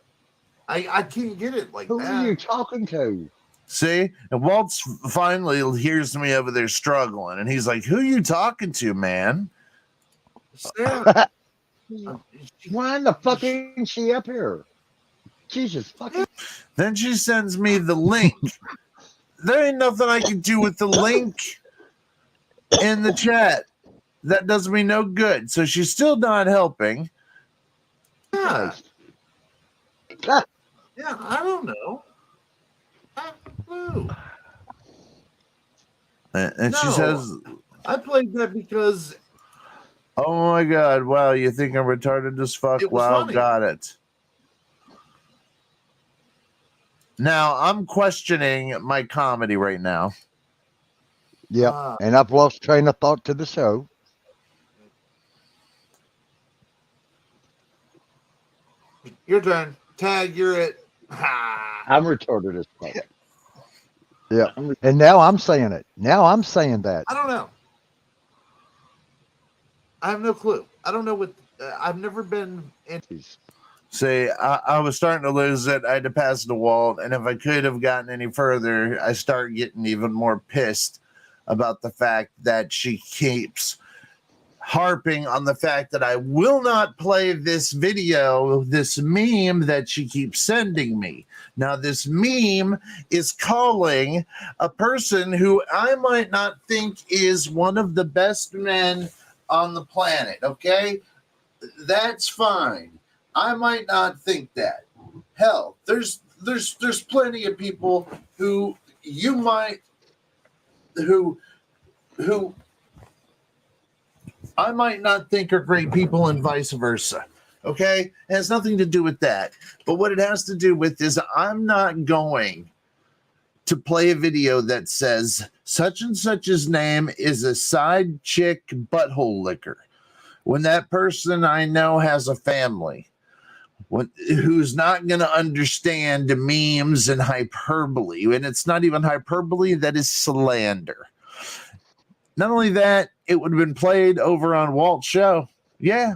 I can't get it like Who that. Who are you talking to? See? And Walt's finally hears me over there struggling, and he's like, who are you talking to, man? Sarah. Why in the fuck ain't she up here? Jesus fucking. Then she sends me the link. There ain't nothing I can do with the link in the chat. That does me no good. So she's still not helping. Yeah. Yeah, I don't know. And she says, I played that because. Oh my God! Wow, you think I'm retarded as fuck? Wow, funny. Got it. Now I'm questioning my comedy right now. Yep, and I've lost train of thought to the show. Your turn. Tag, you're it. I'm retarded as fuck. Yeah, and now I'm saying it. Now I'm saying that. I don't know. I have no clue. I don't know what. I've never been in. See, I was starting to lose it. I had to pass the Walt, and if I could have gotten any further, I start getting even more pissed about the fact that she keeps harping on the fact that I will not play this video, this meme that she keeps sending me. Now, this meme is calling a person who I might not think is one of the best men on the planet, okay? That's fine. I might not think that. Hell, there's plenty of people who you might who I might not think are great people and vice versa. Okay? It has nothing to do with that. But what it has to do with is I'm not going to play a video that says such and such's name is a side chick butthole licker when that person I know has a family. who's not going to understand the memes and hyperbole. And it's not even hyperbole, that is slander. Not only that, it would have been played over on Walt's show. Yeah.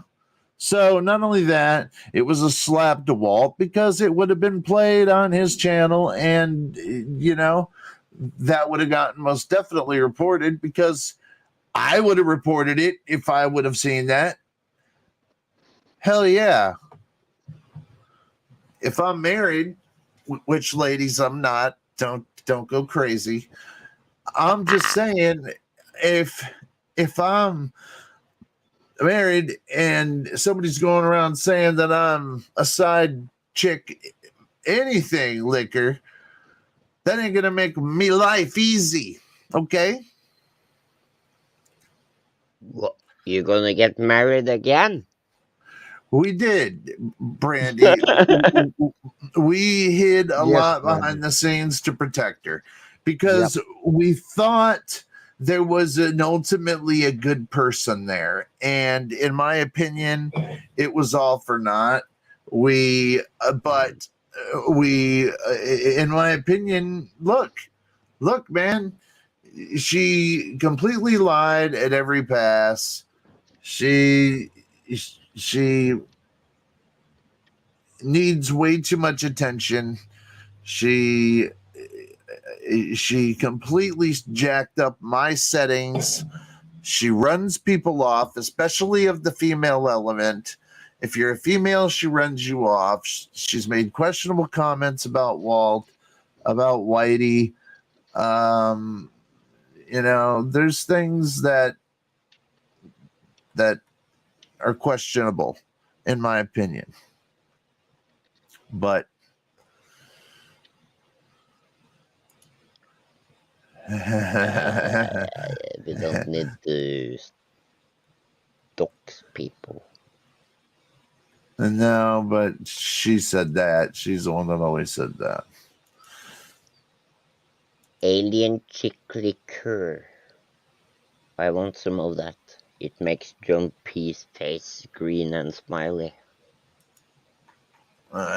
So not only that, it was a slap to Walt because it would have been played on his channel, and that would have gotten most definitely reported because I would have reported it if I would have seen that. Hell yeah. If I'm married, which ladies I'm not, don't go crazy. I'm just saying, if I'm married and somebody's going around saying that I'm a side chick, anything liquor, that ain't gonna make me life easy. Okay. Well, you're gonna get married again? We did, Brandy. We hid a lot behind the scenes to protect her because we thought there was ultimately a good person there. And in my opinion, it was all for naught. In my opinion, look, man, she completely lied at every pass. She needs way too much attention. She completely jacked up my settings. She runs people off, especially of the female element. If you're a female, she runs you off. She's made questionable comments about Walt, about Whitey. There's things that are questionable, in my opinion. But we don't need to dox people. No, but she said that. She's the one that always said that. Alien chick liqueur. I want some of that. It makes John P's face green and smiley. I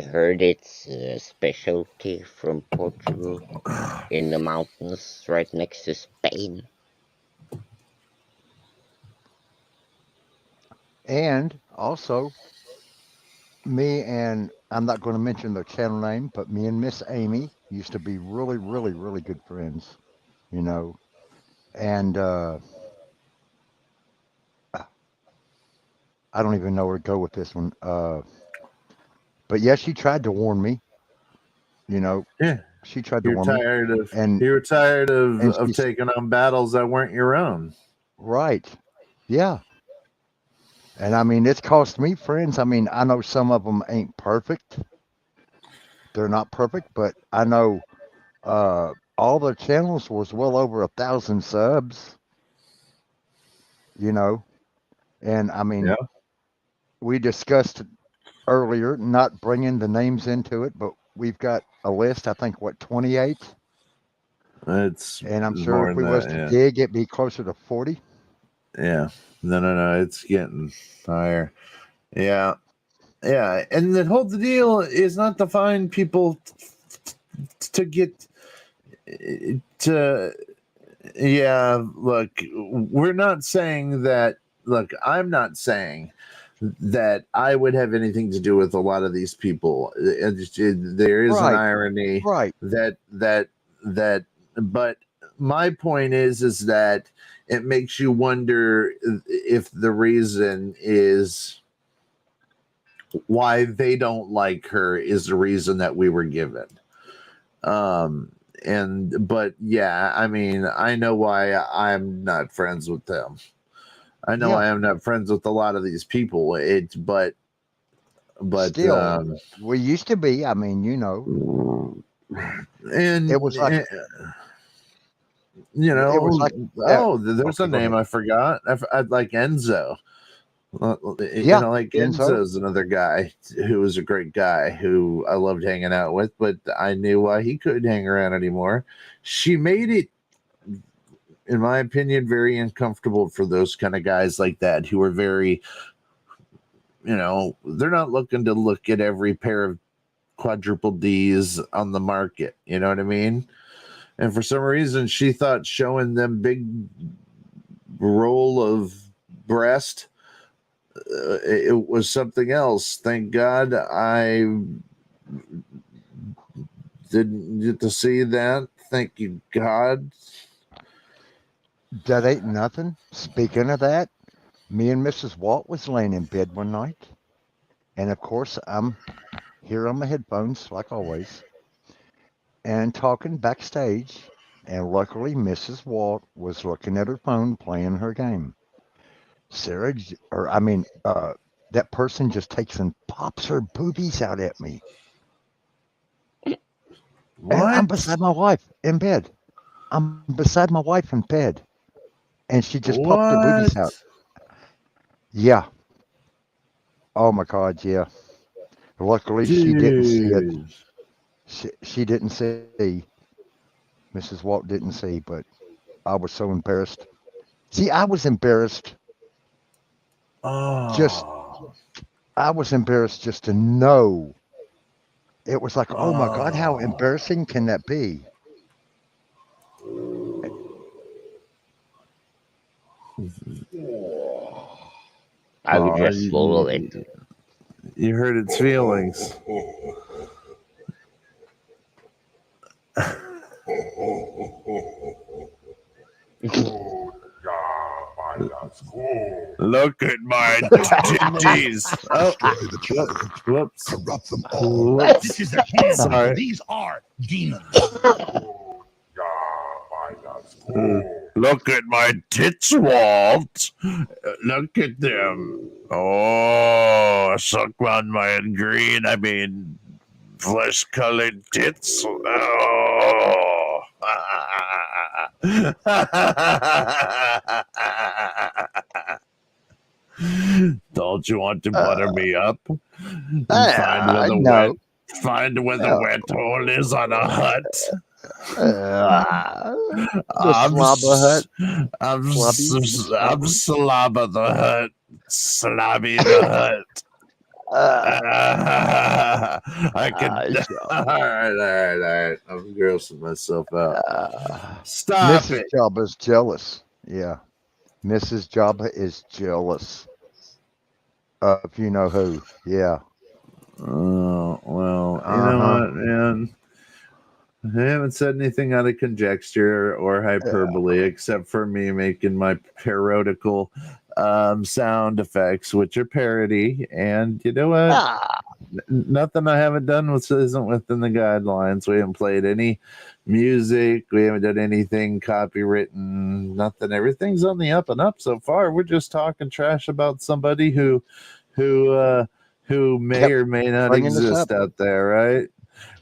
heard it's a specialty from Portugal in the mountains right next to Spain. And also, me and I'm not going to mention the channel name, but me and Miss Amy used to be really, really, really good friends, And I don't even know where to go with this one. But yeah, she tried to warn me. Yeah, she tried to warn me. You were tired of taking on battles that weren't your own. Right. Yeah. And I mean, it's cost me friends. I mean, I know some of them ain't perfect. They're not perfect, but I know all their channels was well over 1,000 subs. And I mean, we discussed earlier not bringing the names into it, but we've got a list. I think 28. And I'm sure if we was to dig, it'd be closer to 40. Yeah. No. It's getting higher. Yeah. Yeah. And the whole deal is not to find people to get to. Yeah. Look, we're not saying that. Look, I'm not saying that I would have anything to do with a lot of these people. There is an irony, that, but my point is that it makes you wonder if the reason is why they don't like her is the reason that we were given. But yeah, I mean, I know why I'm not friends with them. I know I am not friends with a lot of these people. But still, we used to be. I mean, and it was like, it was like, there's a name I forgot. I like Enzo. Like Enzo's another guy who was a great guy who I loved hanging out with, but I knew why he couldn't hang around anymore. She made it in my opinion, very uncomfortable for those kind of guys like that who are very, they're not looking to look at every pair of quadruple D's on the market. You know what I mean? And for some reason, she thought showing them big roll of breast, it was something else. Thank God I didn't get to see that. Thank you, God. That ain't nothing. Speaking of that, me and Mrs. Walt was laying in bed one night, and of course I'm here on my headphones like always, and talking backstage. And luckily, Mrs. Walt was looking at her phone, playing her game. Sarah, that person just takes and pops her boobies out at me. What? And I'm beside my wife in bed. I'm beside my wife in bed. And she just popped her boobies out. Yeah. Oh my God, yeah. Luckily, she didn't see it. She didn't see. Mrs. Walt didn't see, but I was so embarrassed. See, I was embarrassed. I was embarrassed just to know. It was like, oh my God, how embarrassing can that be? I would just swallow it. You hurt its feelings. Look at my titties. Whoops. Corrupt them all. This is a kingdom. Sorry. These are demons. Look at my tits, Walt. Look at them. Oh, suck on my flesh-colored tits. Oh. Don't you want to butter me up? No. Find where the wet hole is on a hut. I'm Slobber the Hut. Slobby the Hut. I can. All right. I'm grossing myself out. Stop Mrs. it. Jabba's jealous. Yeah. Mrs. Jabba is jealous of you know who. Yeah. Oh, well, you know what, man? I haven't said anything out of conjecture or hyperbole except for me making my parodical sound effects, which are parody. And you know what? Nothing I haven't done isn't within the guidelines. We haven't played any music. We haven't done anything copywritten. Nothing. Everything's on the up and up so far. We're just talking trash about somebody who may or may not exist out there, right?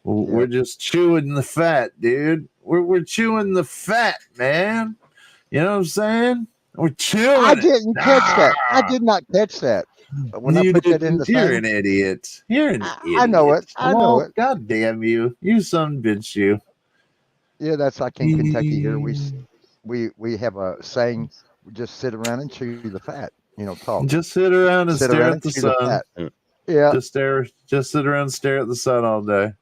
We're just chewing the fat, dude. We're chewing the fat, man. You know what I'm saying? We're chewing. I didn't catch that. I did not catch that. When I put that in the You're thing, an idiot. You're an idiot. I know it. I know it. God damn you. You son of a bitch, you. Yeah, that's like in Kentucky here. We have a saying, we just sit around and chew the fat. Talk. Just sit around and stare at the sun. Yeah. Just sit around and stare at the sun all day.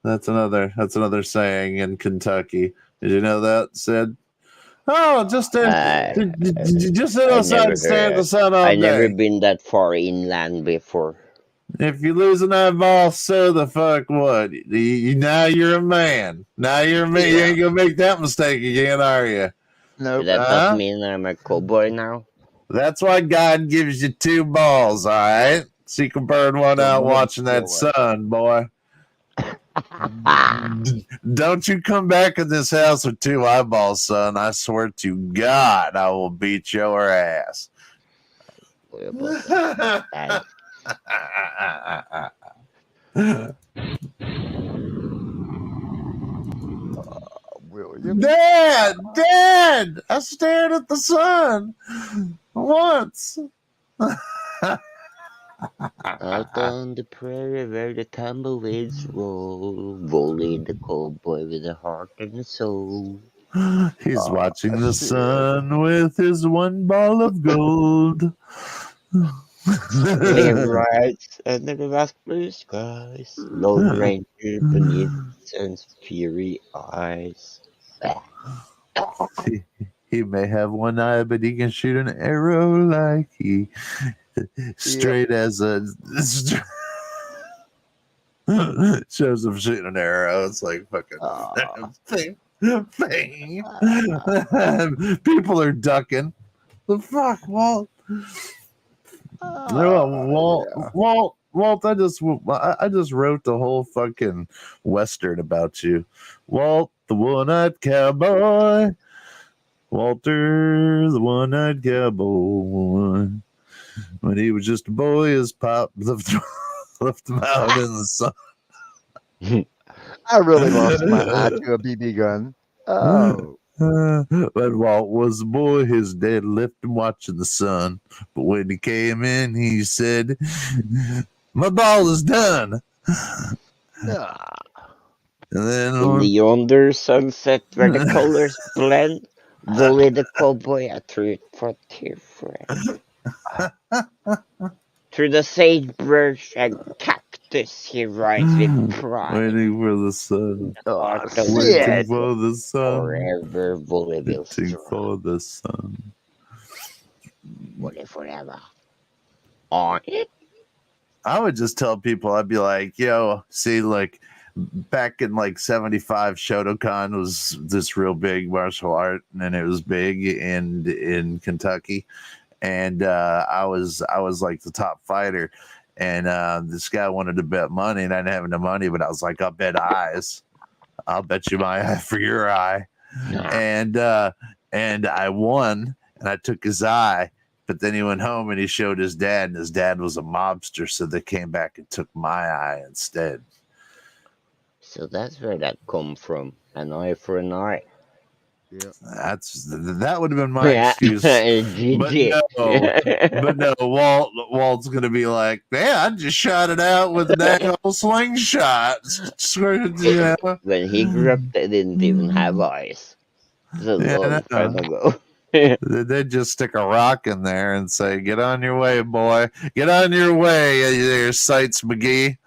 That's another saying in Kentucky. Did you know that, Sid? Oh, just sit outside and stare at the sun all day. I've never been that far inland before. If you lose an eyeball, so the fuck what? Now you're a man. Now you're a man. You ain't gonna make that mistake again, are you? No. That doesn't mean I'm a cowboy now. That's why God gives you two balls, all right? So you can burn one out watching that sun, boy. Don't you come back in this house with two eyeballs, son. I swear to God, I will beat your ass. Dad, I stared at the sun once. Out on the prairie where the tumbleweeds roll, Wally the cowboy with a heart and a soul. He's watching the shit. sun with his one ball of gold. He writes under the vast blue skies, Lone Ranger beneath the sun's fiery eyes. He may have one eye, but he can shoot an arrow like he straight as a shows him shooting an arrow. It's like fucking thing. People are ducking. The fuck, Walt? Walt, I just wrote the whole fucking Western about you. Walt, the one-eyed cowboy. Walter, the one-eyed cowboy. When he was just a boy, his pop left him out in the sun. I really lost my eye to a BB gun. Oh. When Walt was a boy, his dad left him watching the sun. But when he came in, he said, "My ball is done." And then In the yonder sunset where the colors blend, Wally the cowboy a true frontier friend. Through the sagebrush and cactus he rides with pride. waiting for the sun. Art shit. of Waiting for the sun. forever, Wally will Waiting strong. for the sun. Wally forever. On it. I would just tell people, I'd be like, yo, see, like back in like 75, Shotokan was this real big martial art, and it was big in Kentucky. And I was like the top fighter. And this guy wanted to bet money, and I didn't have no money, but I was like, I'll bet eyes. I'll bet you my eye for your eye. And I won, and I took his eye. But then he went home and he showed his dad, and his dad was a mobster, so they came back and took my eye instead. So that's where that come from. An eye for an eye. Yeah. That would have been my excuse. But no, Walt's gonna be like, yeah, I just shot it out with a dang old slingshot. You know? When he grew up, they didn't even have eyes. It's a long time ago. They'd just stick a rock in there and say, "Get on your way, boy. Get on your way, your Sights McGee."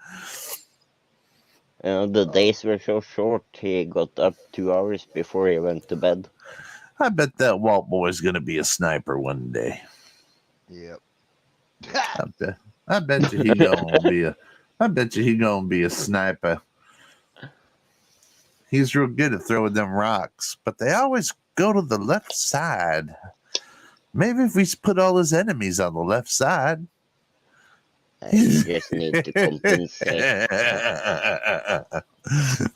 You know, the days were so short, he got up 2 hours before he went to bed. I bet that Walt boy's gonna be a sniper one day. Yep. I bet you he gonna be a sniper. He's real good at throwing them rocks, but they always go to the left side. Maybe if we put all his enemies on the left side. You just need to compensate.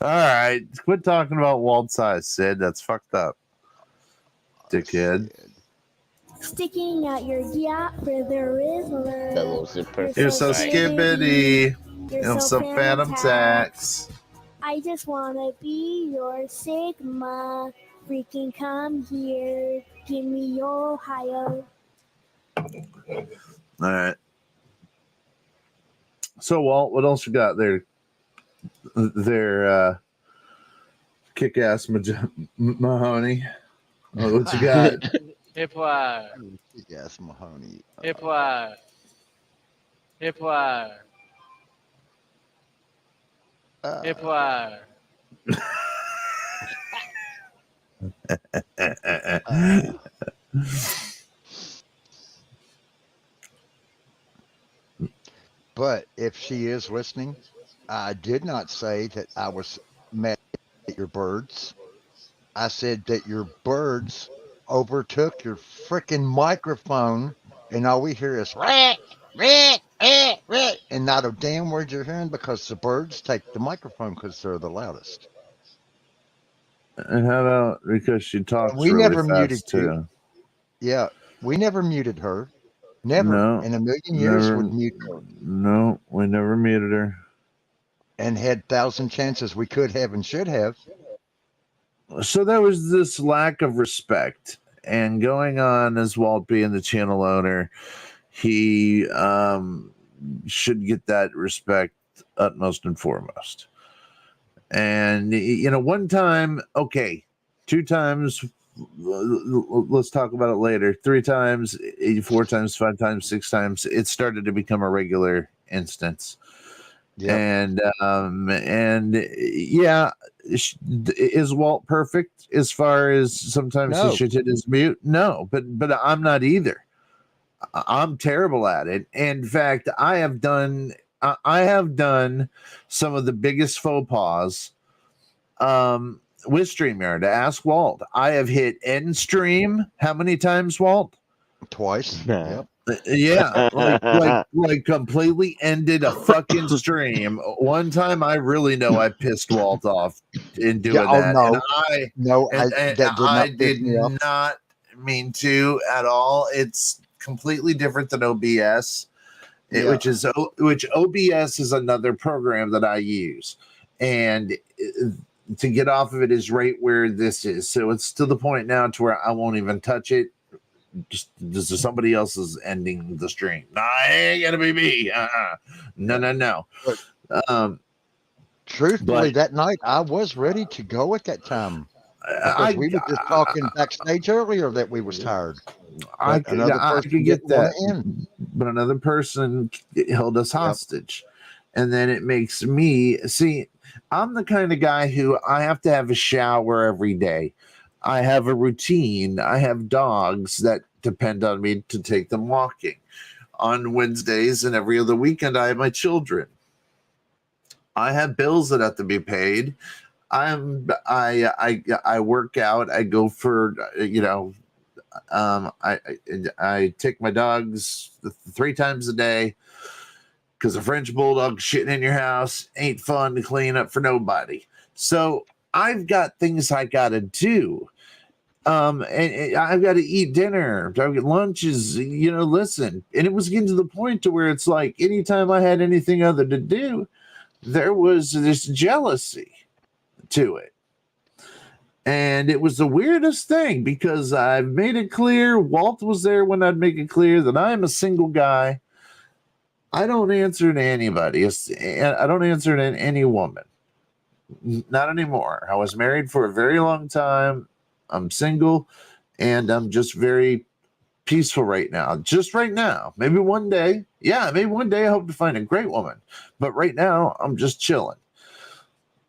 All right, quit talking about Walt's eyes, Sid. That's fucked up, dickhead. Sticking out your gap where there is alert. That was a perfect You're so sight. skibbity. You're You're so phantom tax. I just wanna be your Sigma. Freaking come here. Give me your Ohio. All right. So, Walt, what else you got there? There, kick-ass Mahoney. What you got? Yes, Mahoney. But if she is listening, I did not say that I was mad at your birds. I said that your birds overtook your freaking microphone, and all we hear is rat, rat, rat, rat, and not a damn word you're hearing because the birds take the microphone because they're the loudest. And how about because she talks We really never fast muted too? you. Yeah, we never muted her. Never No, in a million years never. would mute her. No, we never muted her. And had 1,000 chances we could have and should have. So there was this lack of respect, and going on as Walt being the channel owner, he should get that respect utmost and foremost. And you know, one time, okay, 2 times. Let's talk about it later. 3 times, 4 times, 5 times, 6 times. It started to become a regular instance. Yep. And yeah, is Walt perfect as far as sometimes No. he should hit his mute? No, but I'm not either. I'm terrible at it. In fact, I have done some of the biggest faux pas with StreamYard. Ask Walt. I have hit end stream how many times, Walt? Twice. Yep. Yeah, like completely ended a fucking stream. One time, I really know I pissed Walt off in doing that, and I did not mean to at all. It's completely different than OBS, which OBS is another program that I use, and to get off of it is right where this is. So it's to the point now to where I won't even touch it. Just somebody else is ending the stream. Nah, it ain't gonna be me. No. Truthfully, that night I was ready to go at that time. Because we were just talking backstage earlier that we was tired. I could get that, but another person held us hostage, and then it makes me see. I'm the kind of guy who I have to have a shower every day. I have a routine. I have dogs that depend on me to take them walking. On Wednesdays and every other weekend, I have my children. I have bills that have to be paid. I work out. I go for I take my dogs 3 times a day because a French bulldog shitting in your house ain't fun to clean up for nobody. So I've got things I got to do. And I've got to eat dinner. I've got lunches, listen. And it was getting to the point to where it's like anytime I had anything other to do, there was this jealousy to it. And it was the weirdest thing because I've made it clear, Walt was there when I'd make it clear that I'm a single guy. I don't answer to anybody. I don't answer to any woman. Not anymore. I was married for a very long time. I'm single, and I'm just very peaceful right now. Just right now. Maybe one day. Yeah, maybe one day I hope to find a great woman. But right now, I'm just chilling.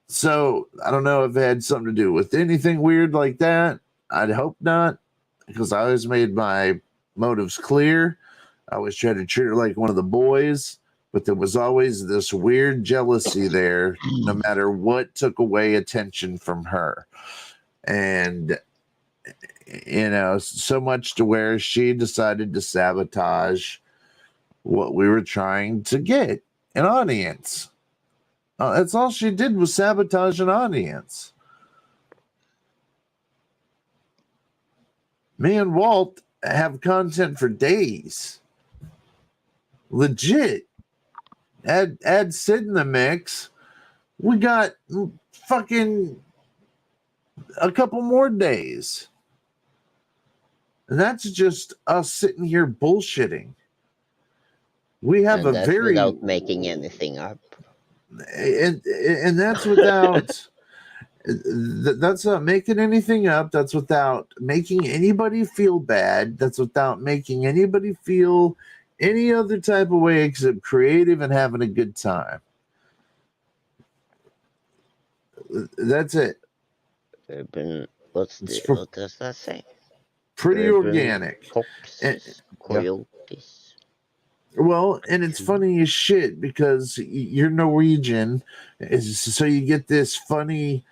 So I don't know if it had something to do with anything weird like that. I'd hope not, because I always made my motives clear. I always tried to treat her like one of the boys. But there was always this weird jealousy there, no matter what took away attention from her. And, so much to where she decided to sabotage what we were trying to get, an audience. That's all she did was sabotage an audience. Me and Walt have content for days. Legit. Add Sid in the mix. We got fucking a couple more days. And that's just us sitting here bullshitting. We have and that's without making anything up. And that's without that's not making anything up. That's without making anybody feel bad. That's without making anybody feel any other type of way except creative and having a good time. That's it. What does that say? Pretty organic. Foxes, coyotes. Well, and it's funny as shit because you're Norwegian, so you get this funny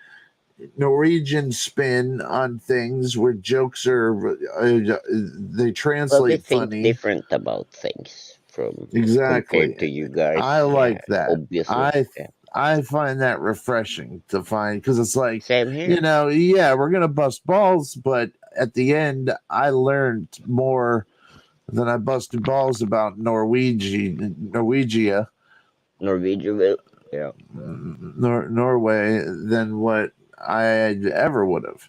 Norwegian spin on things where jokes are they translate funny. Different about things from exactly compared to you guys. I like that. Obviously, I find that refreshing to find because it's like, same here. We're gonna bust balls, but at the end, I learned more than I busted balls about Norwegia, yeah, Norway than what I ever would have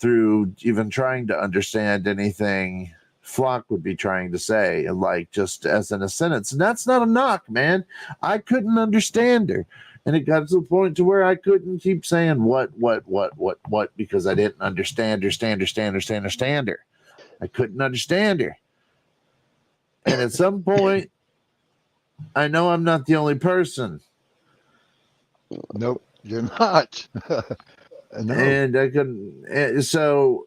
through even trying to understand anything Flock would be trying to say, like just as in a sentence. And that's not a knock, man. I couldn't understand her. And it got to the point to where I couldn't keep saying what, because I didn't understand her. I couldn't understand her. And at some point, I know I'm not the only person. Nope, you're not. No. And I couldn't. So,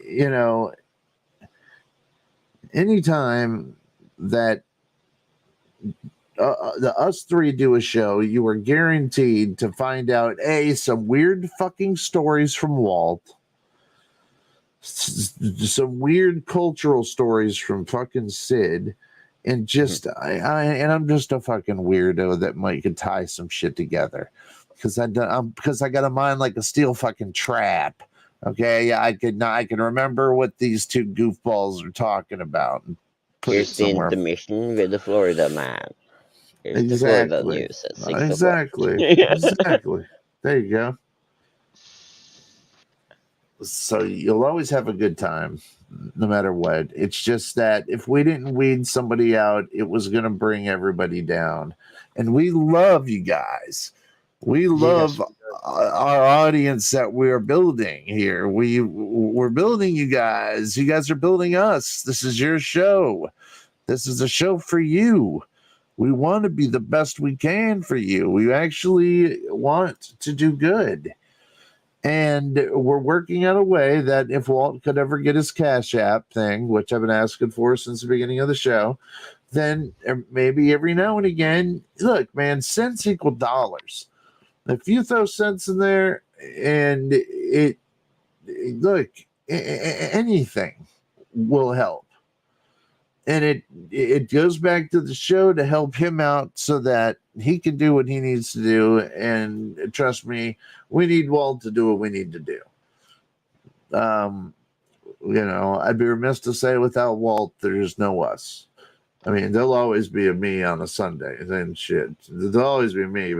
you know, anytime that the us three do a show, you are guaranteed to find out some weird fucking stories from Walt, some weird cultural stories from fucking Sid, and just I'm just a fucking weirdo that could tie some shit together because I got a mind like a steel fucking trap. Okay, I can remember what these two goofballs are talking about and put Here's it the somewhere. intermission with the Florida man. Here's Exactly. the Florida news at 6 o'clock. Exactly. There you go. So you'll always have a good time, no matter what. It's just that if we didn't weed somebody out, it was going to bring everybody down. And we love you guys. We love our audience that we're building here. We're building you guys. You guys are building us. This is your show. This is a show for you. We want to be the best we can for you. We actually want to do good. And we're working out a way that if Walt could ever get his Cash App thing, which I've been asking for since the beginning of the show, then maybe every now and again, look, man, cents equal dollars. If you throw cents in there and anything will help. And it goes back to the show to help him out so that he can do what he needs to do. And trust me, we need Walt to do what we need to do. I'd be remiss to say without Walt, there's no us. I mean, there'll always be a me on a Sunday and shit. There'll always be me,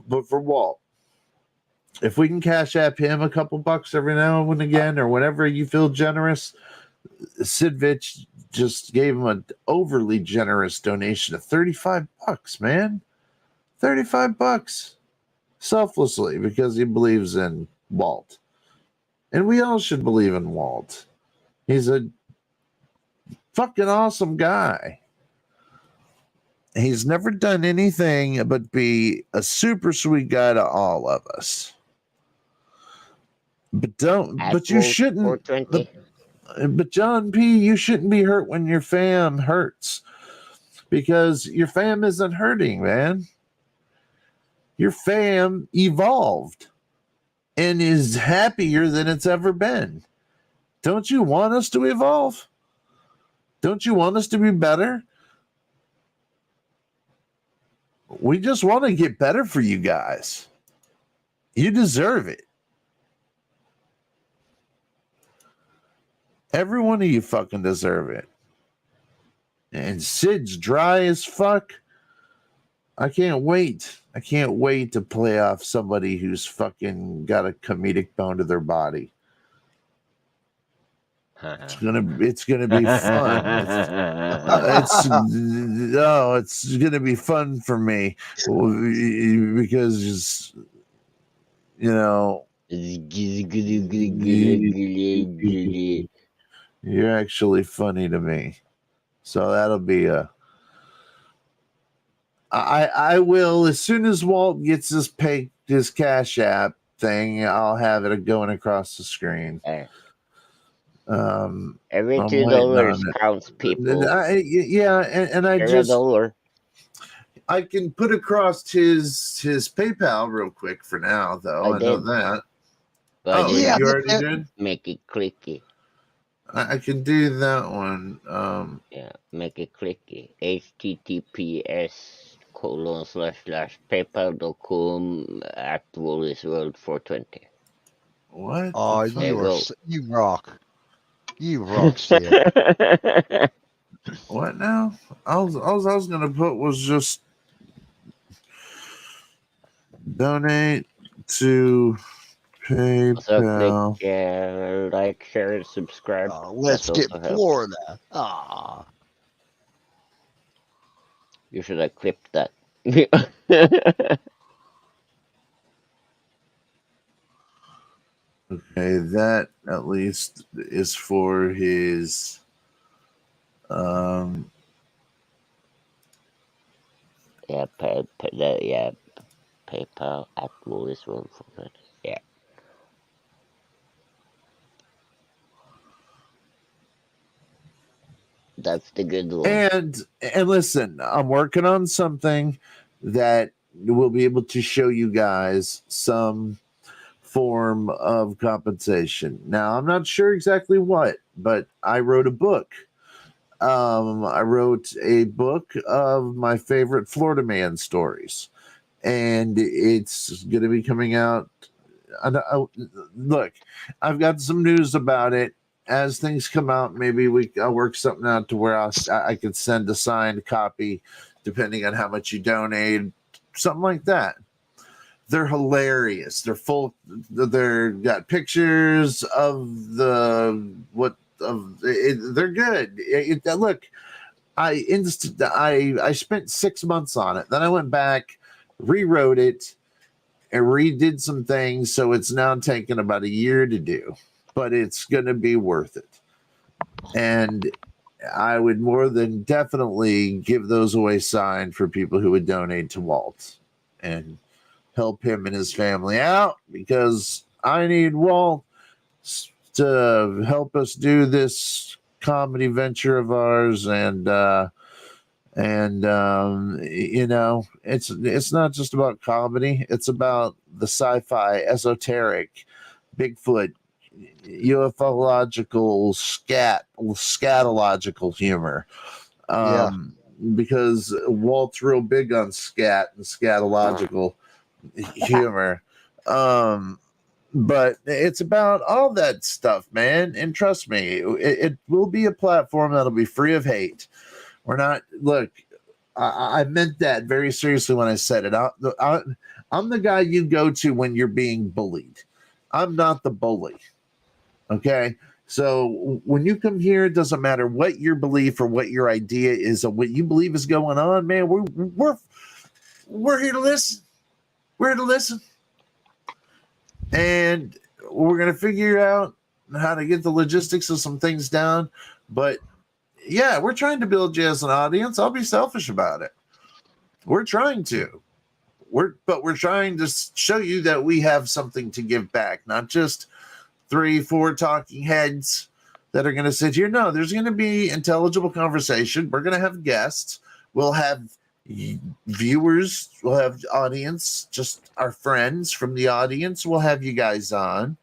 but for Walt, if we can Cash App him a couple bucks every now and again, or whenever you feel generous. Sidvich just gave him an overly generous donation of $35, man. $35 selflessly because he believes in Walt. And we all should believe in Walt. He's a fucking awesome guy. He's never done anything but be a super sweet guy to all of us. But you shouldn't. But John P., you shouldn't be hurt when your fam hurts because your fam isn't hurting, man. Your fam evolved and is happier than it's ever been. Don't you want us to evolve? Don't you want us to be better? We just want to get better for you guys. You deserve it. Every one of you fucking deserve it. And Sid's dry as fuck. I can't wait. I can't wait to play off somebody who's fucking got a comedic bone to their body. It's gonna be fun. It's gonna be fun for me because you're actually funny to me. So that'll be I will, as soon as Walt gets his Cash App thing, I'll have it going across the screen. Every $2 counts, people. And I just $1. I can put across his PayPal real quick for now, though. I know that. Yeah, you already did? Make it clicky. I can do that one. Make it clicky. https://paypal.com/WALLY'S World 420. What? Oh, you rock. You rock, Sid. What now? All I was gonna put was just donate to PayPal. So click like, share, and subscribe. Let's get Florida. You should have clipped that. Okay, that at least is for his yeah, PayPal at WALLY'S one for that. Yeah. That's the good one. and listen, I'm working on something that will be able to show you guys some form of compensation. Now, I'm not sure exactly what, but I wrote a book. I wrote a book of my favorite Florida man stories, and it's going to be coming out. Look, I've got some news about it. As things come out, maybe I'll work something out to where I could send a signed copy, depending on how much you donate, something like that. They're hilarious. They're full. They're got pictures of the what of it. They're good. Look, I spent 6 months on it. Then I went back, rewrote it, and redid some things. So it's now taken about a year to do, but it's going to be worth it. And I would more than definitely give those away signed for people who would donate to Walt and help him and his family out, because I need Walt to help us do this comedy venture of ours. And you know, it's not just about comedy, it's about the sci-fi, esoteric, Bigfoot, ufological, scatological humor. Yeah. Because Walt's real big on scat and scatological humor. But it's about all that stuff, man. And trust me, it will be a platform that'll be free of hate. We're not, look, I meant that very seriously when I said it. I'm the guy you go to when you're being bullied. I'm not the bully. Okay. So when you come here, it doesn't matter what your belief or what your idea is of what you believe is going on, man. We're here to listen. We're here to listen. And we're going to figure out how to get the logistics of some things down. But yeah, we're trying to build you as an audience. I'll be selfish about it. We're trying to. We're trying to show you that we have something to give back, not just 3-4 talking heads that are going to sit here. No, there's going to be intelligible conversation. We're going to have guests. We'll have viewers. We'll have audience, just our friends from the audience. We'll have you guys on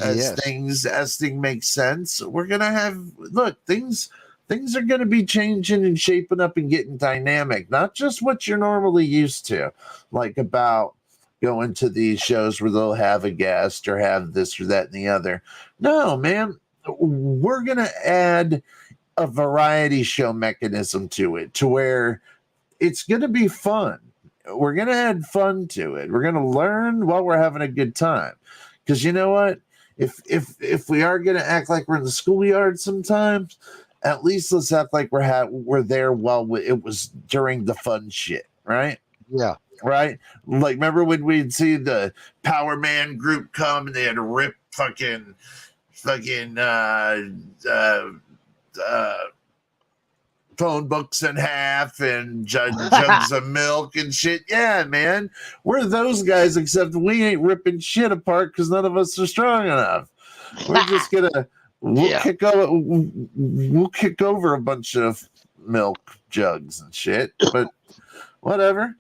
as things make sense. We're going to have, look, things are going to be changing and shaping up and getting dynamic, not just what you're normally used to, like about going to these shows where they'll have a guest or have this or that and the other. No, man, we're going to add a variety show mechanism to it, to where it's going to be fun. We're going to add fun to it. We're going to learn while we're having a good time. Because you know what? If we are going to act like we're in the schoolyard sometimes, at least let's act like we're there while it was during the fun shit, right? Yeah. Right? Like, remember when we'd see the Power Man group come and they had to rip fucking phone books in half and jugs of milk and shit. Yeah, man. We're those guys, except we ain't ripping shit apart because none of us are strong enough. We're just gonna kick over a bunch of milk jugs and shit. But whatever.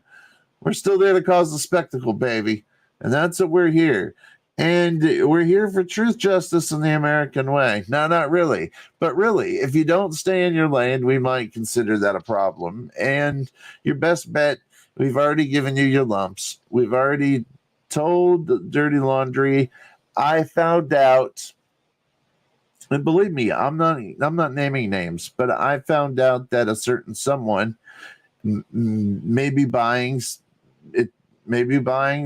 We're still there to cause a spectacle, baby. And that's what we're here. And we're here for truth, justice, and the American way. No, not really. But really, if you don't stay in your lane, we might consider that a problem. And your best bet, we've already given you your lumps. We've already told the dirty laundry. I found out, and believe me, I'm not naming names, but I found out that a certain someone may be buying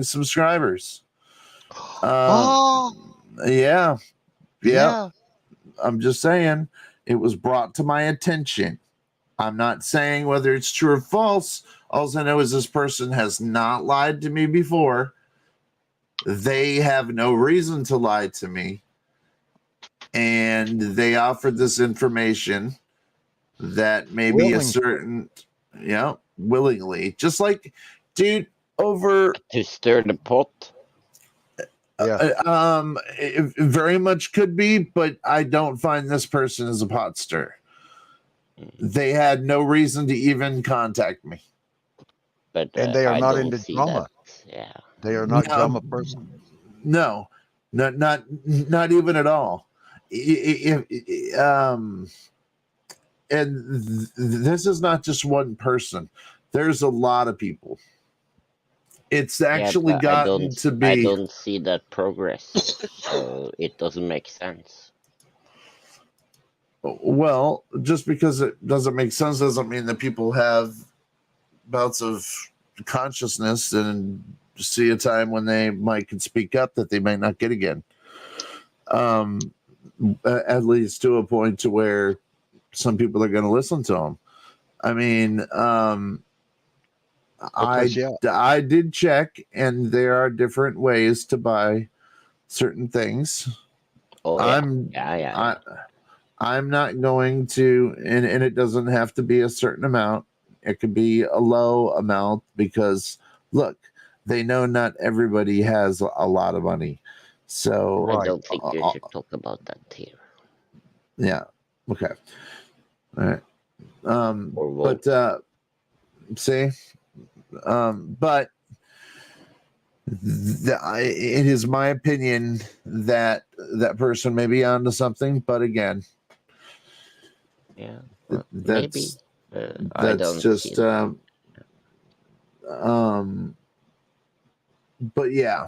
subscribers. Yeah. I'm just saying, it was brought to my attention. I'm not saying whether it's true or false. All I know is this person has not lied to me before. They have no reason to lie to me. And they offered this information that maybe a certain, willingly. Just like, dude, over to stir the pot. It very much could be, but I don't find this person as a pot stir. They had no reason to even contact me. But and they are I not don't into see drama. that. Yeah. They are not drama person. No, not even at all. This is not just one person. There's a lot of people. It's actually gotten to be. I don't see that progress, so it doesn't make sense. Well, just because it doesn't make sense doesn't mean that people have bouts of consciousness and see a time when they could speak up that they might not get again. At least to a point to where some people are going to listen to them. I mean, I did check, and there are different ways to buy certain things. Oh yeah. I'm not going to, and it doesn't have to be a certain amount. It could be a low amount because look, they know not everybody has a lot of money. So I don't think you should talk about that here. Yeah. Okay. All right. But it is my opinion that that person may be onto something, but again, maybe. That's just but yeah,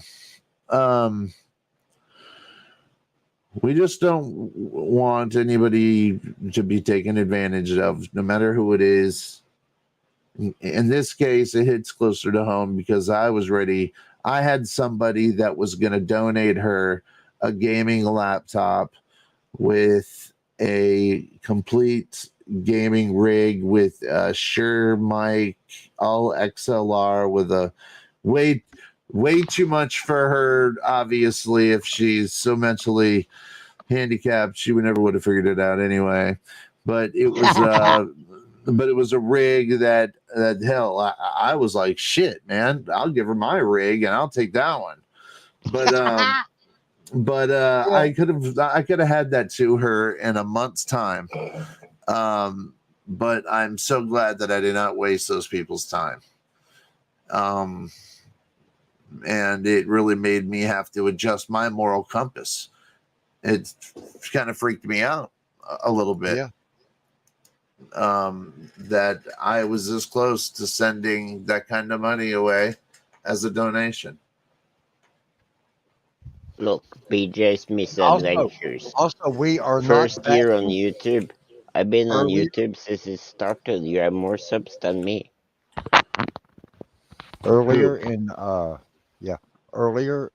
we just don't want anybody to be taken advantage of, no matter who it is. In this case, it hits closer to home because I was ready. I had somebody that was going to donate her a gaming laptop with a complete gaming rig with a Shure mic, all XLR, with a way too much for her. Obviously, if she's so mentally handicapped, she would never have figured it out anyway. But it was a rig that hell, I was like, shit, man, I'll give her my rig and I'll take that one. But I could have had that to her in a month's time. But I'm so glad that I did not waste those people's time. And it really made me have to adjust my moral compass. It kind of freaked me out a little bit. Yeah. That I was this close to sending that kind of money away as a donation. Look, BJ's Misadventures. Also, we are first not year on YouTube. I've been on Earlier- YouTube since it started. You have more subs than me. Earlier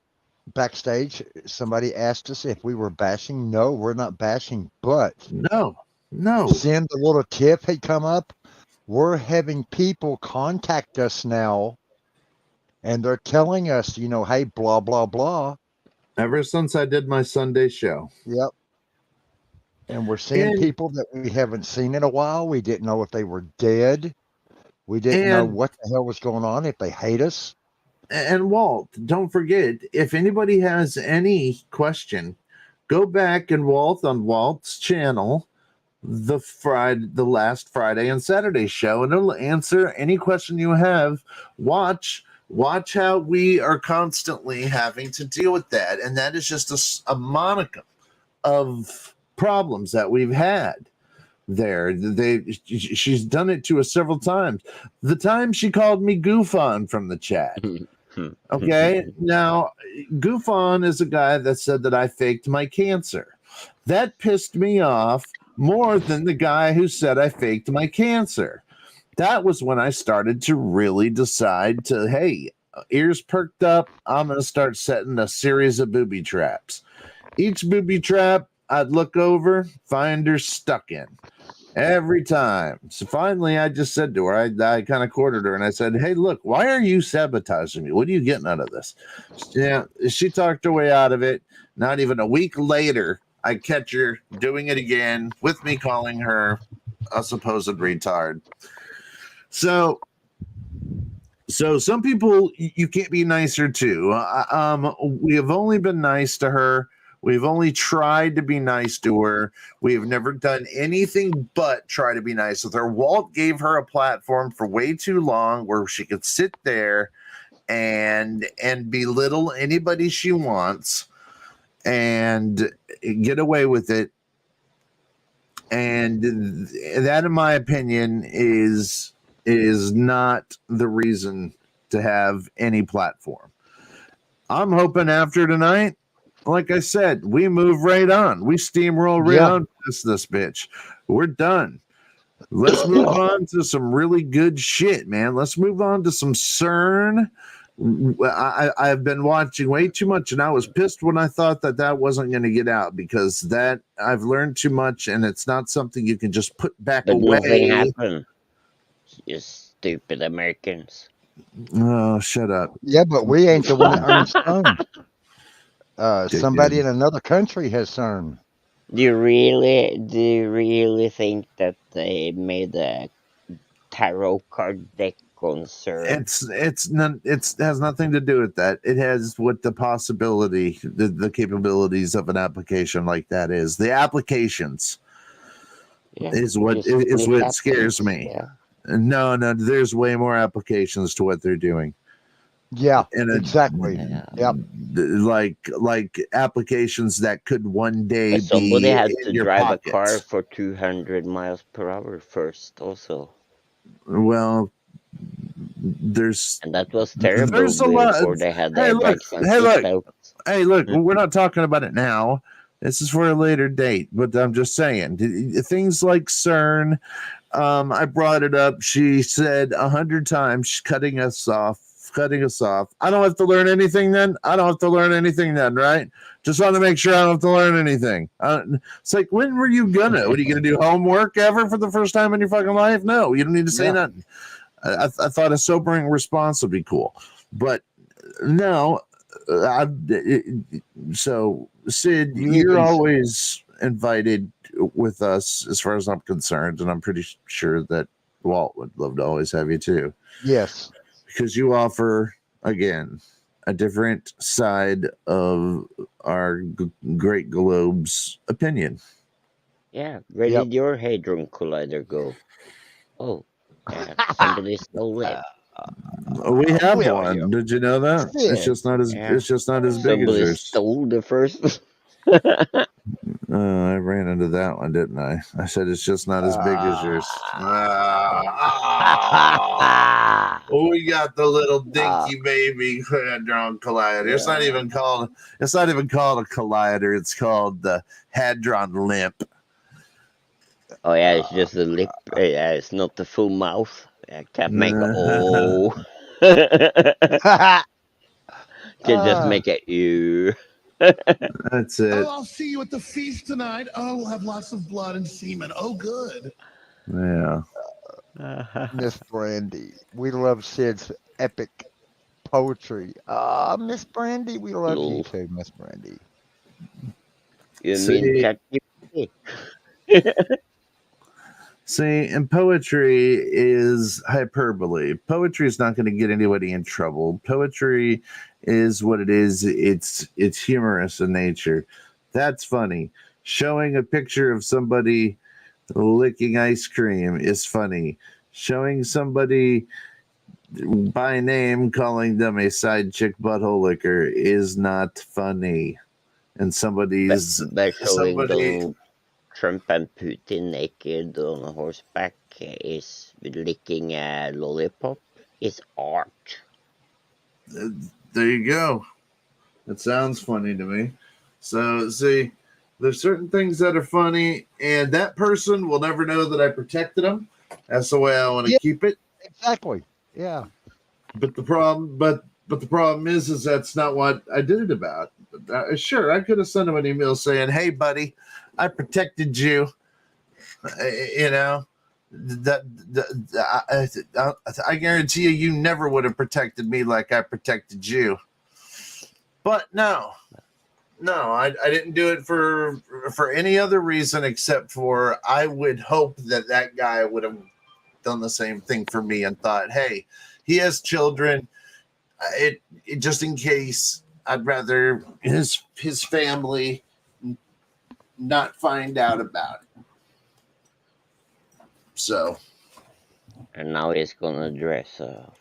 backstage, somebody asked us if we were bashing. No, we're not bashing, but no. Seeing the little tip had come up, we're having people contact us now, and they're telling us, hey, blah, blah, blah. Ever since I did my Sunday show. Yep. And we're seeing people that we haven't seen in a while. We didn't know if they were dead. We didn't know what the hell was going on, if they hate us. And Walt, don't forget, if anybody has any question, go back and on Walt's channel, the last Friday and Saturday show, and it'll answer any question you have. Watch how we are constantly having to deal with that, and that is just a monicum of problems that we've had there. She's done it to us several times. The time she called me Goof On from the chat. Okay, now Goof On is a guy that said that I faked my cancer. That pissed me off more than the guy who said I faked my cancer. That was when I started to really decide to, hey, ears perked up, I'm going to start setting a series of booby traps. Each booby trap I'd look over, find her stuck in. Every time. So finally, I just said to her, I kind of cornered her and I said, hey, look, why are you sabotaging me? What are you getting out of this? Yeah, she talked her way out of it. Not even a week later, I catch her doing it again with me calling her a supposed retard. So some people you can't be nicer to. We have only been nice to her. We've only tried to be nice to her. We've never done anything but try to be nice with her. Walt gave her a platform for way too long where she could sit there and belittle anybody she wants and get away with it. And that, in my opinion, is not the reason to have any platform. I'm hoping after tonight, like I said, we move right on. We steamroll right on this bitch. We're done. Let's move on to some really good shit, man. Let's move on to some CERN. I've been watching way too much, and I was pissed when I thought that wasn't going to get out, because that I've learned too much, and it's not something you can just put back away. Nothing happened. You stupid Americans. Oh, shut up. Yeah, but we ain't the one that earns CERN. Somebody in another country has CERN. Do you really think that they made a tarot card deck on CERN? It has nothing to do with that. It has what the possibility, the capabilities of an application like that is. The applications is what scares me. Yeah. No, there's way more applications to what they're doing. Yeah, exactly. Yep. Like applications that could one day But somebody be had in to your drive pockets. a car for 200 miles per hour first, also. Well, and that was terrible there's a lot. before they had Hey, look, airbags and seatbelts. we're not talking about it now. This is for a later date, but I'm just saying things like CERN. I brought it up. She said 100 times she's cutting us off. I don't have to learn anything then. Right? Just want to make sure I don't have to learn anything. It's like, when were you gonna? What, are you gonna do homework ever for the first time in your fucking life? No, you don't need to say nothing. I thought a sobering response would be cool, but no. So Sid, you're always invited with us as far as I'm concerned, and I'm pretty sure that Walt would love to always have you too. Yes, because you offer, again, a different side of our great globe's opinion. Yeah, where did your Hadron Collider go? Oh, somebody stole it. We have one. Did you know that? Yeah. It's just not as big as yours. Stole the first. I ran into that one, didn't I? I said it's just not as big as yours. We got the little dinky baby Hadron Collider. It's not even called a collider. It's called the Hadron Limp. Oh yeah, it's just the lip. Yeah, it's not the full mouth. I can't make can just make it you. That's it. Oh, I'll see you at the feast tonight. Oh, we'll have lots of blood and semen. Oh, good. Yeah. Miss Brandy, we love Sid's epic poetry. Miss Brandy, we love you too, Miss Brandy. See, and poetry is hyperbole. Poetry is not going to get anybody in trouble. Poetry is what it is. It's humorous in nature. That's funny. Showing a picture of somebody licking ice cream is funny. Showing somebody by name, calling them a side chick butthole licker is not funny. And somebody Trump and Putin naked on a horseback is licking a lollipop is art. There you go. It sounds funny to me. So, see, there's certain things that are funny, and that person will never know that I protected them. That's the way I want to keep it. Exactly. Yeah. But the problem is that's not what I did it about. Sure, I could have sent him an email saying, "Hey, buddy, I protected you. You know, I guarantee you never would have protected me like I protected you. But no, I didn't do it for any other reason except for I would hope that guy would have done the same thing for me and thought, hey, he has children. It just in case, I'd rather his family not find out about it. So, and now he's gonna dress up.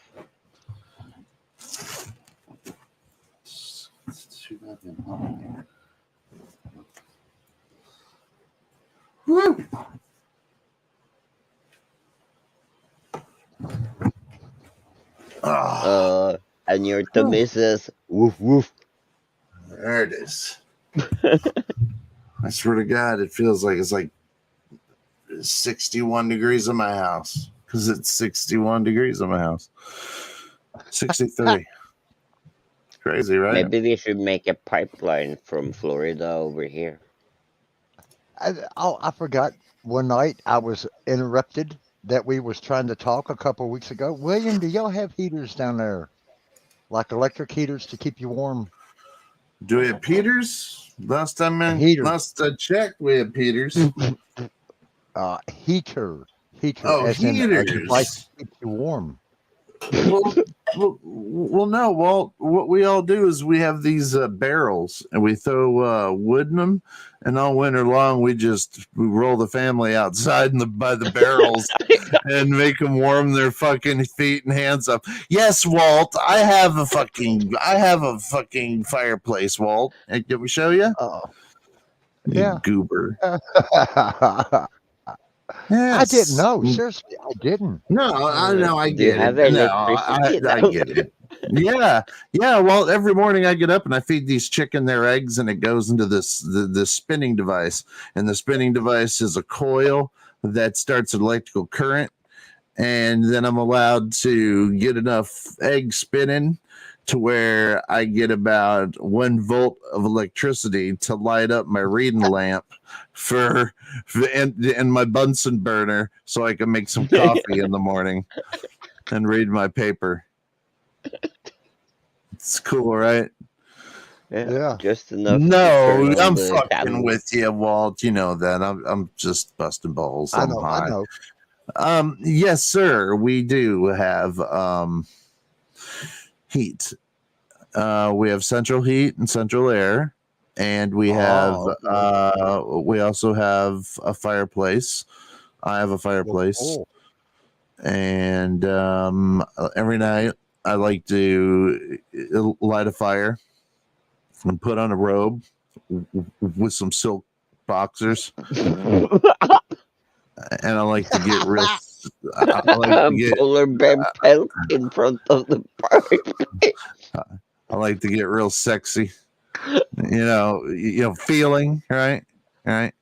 Woo. And your tummy says woof woof. There it is. I swear to God, it feels like it's like 61 degrees in my house because it's 61 degrees in my house. 63. Crazy, right? Maybe we should make a pipeline from Florida over here. I forgot. One night I was interrupted that we was trying to talk a couple of weeks ago. William, do y'all have heaters down there? Like electric heaters to keep you warm? Do we have Peters? Last I checked, we had Peters. Heater. Oh, as heaters. In a device to keep you warm. Well, no, Walt. What we all do is we have these barrels, and we throw wood in them, and all winter long we roll the family outside by the barrels and make them warm their fucking feet and hands up. Yes, Walt, I have a fucking fireplace, Walt. Hey, did we show you? Yeah, goober. Yes. I didn't know. Seriously, I didn't. No, I know. I Do you get have it. electricity? I get it. Yeah. Well, every morning I get up and I feed these chicken their eggs, and it goes into this spinning device, and the spinning device is a coil that starts an electrical current, and then I'm allowed to get enough eggs spinning to where I get about 1 volt of electricity to light up my reading lamp and my Bunsen burner so I can make some coffee in the morning and read my paper. It's cool, right? Yeah. Just enough. No, I'm fucking with you, Walt. You know that. I'm just busting balls. I know. Yes, sir. We do have heat. We have central heat and central air, and we have we also have a fireplace. I have a fireplace, and every night I like to light a fire and put on a robe with some silk boxers, and I like to get real. Polar bear pelt in front of the fireplace. I like to get real sexy, feeling right, and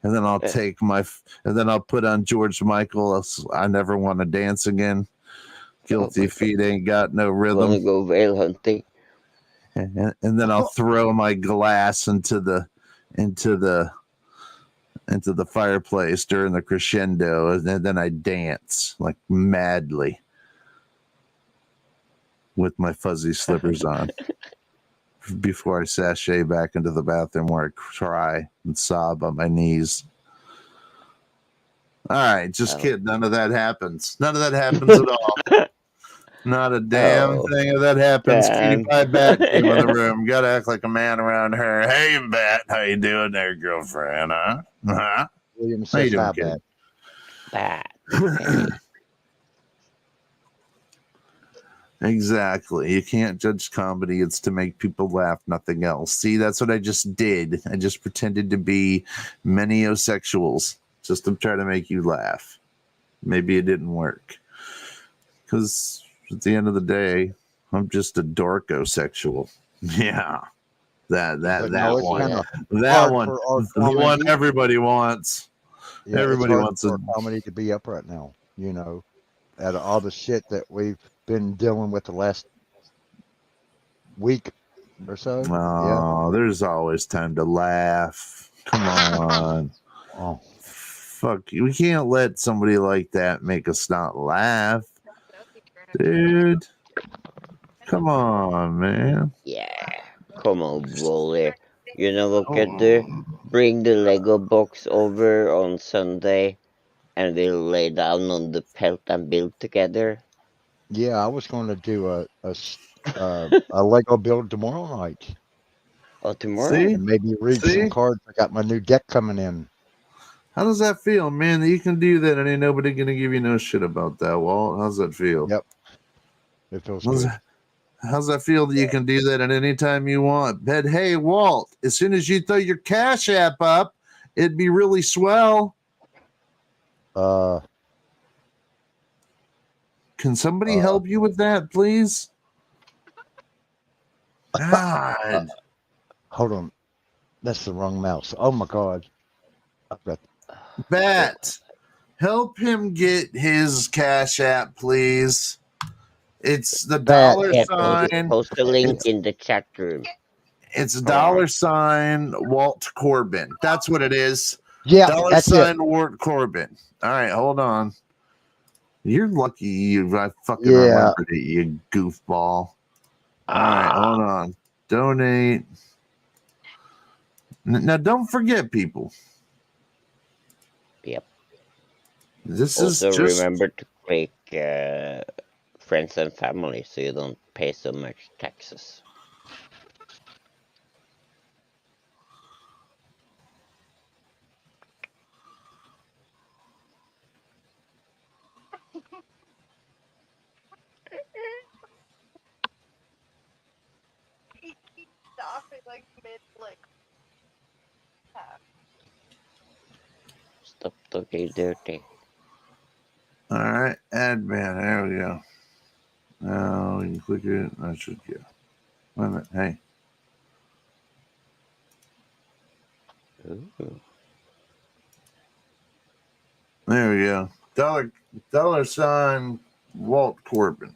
then I'll I'll put on George Michael. I never want to dance again. Guilty feet ain't got no rhythm. Want to go whale hunting, and then I'll throw my glass into the fireplace during the crescendo, and then I dance like madly with my fuzzy slippers on before I sashay back into the bathroom where I cry and sob on my knees. All right, just kidding. None of that happens. None of that happens at all. Not a damn thing of that happens. Cutie Pie Bat came in the room. Got to act like a man around her. Hey, Bat, how you doing there, girlfriend? Huh? William says hi, Bat. Exactly. You can't judge comedy. It's to make people laugh, nothing else. See, that's what I just did. I just pretended to be many homosexuals just to try to make you laugh. Maybe it didn't work. Because at the end of the day, I'm just a dorkosexual. Yeah. That one. That one. The one everybody wants. Yeah, everybody wants for comedy to be up right now, out of all the shit that we've been dealing with the last week or so. Oh, there's always time to laugh. Come on. Fuck, we can't let somebody like that make us not laugh, dude. Come on, man. Yeah. Come on, Wally. You know what we could do? Oh, Bring the Lego box over on Sunday and we'll lay down on the pelt and build together. Yeah, I was going to do a Lego build tomorrow night Oh, tomorrow? see, and maybe read some see. cards. I got my new deck coming in. How does that feel, man? That you can do that, and ain't nobody gonna give you no shit about that, Walt. How's that feel? Yep, it feels How's good. that, how's that feel that you can do that at any time you want? But hey, Walt, as soon as you throw your Cash App up, it'd be really swell. Uh, Can somebody uh, help you with that, please? God. hold on, that's the wrong mouse. Oh my God, I've got. Bat, help him get his Cash App, please. It's the Bat, dollar Yeah, sign. post the link It's, in the chat room. it's Come on. dollar sign Walt Corbin. That's what it is. Yeah, Dollar that's it. sign Walt Corbin. All right, hold on. You're lucky I fucking Yeah. remembered it, you goofball. All right, hold on. Donate. Now, don't forget, people. Yep. This Also, is just remember to click friends and family so you don't pay so much taxes. Stop talking dirty. all right. Admin. There we go. Now you can click it. I should go. Wait a minute. Hey. Ooh. There we go. Dollar sign Walt Corbin.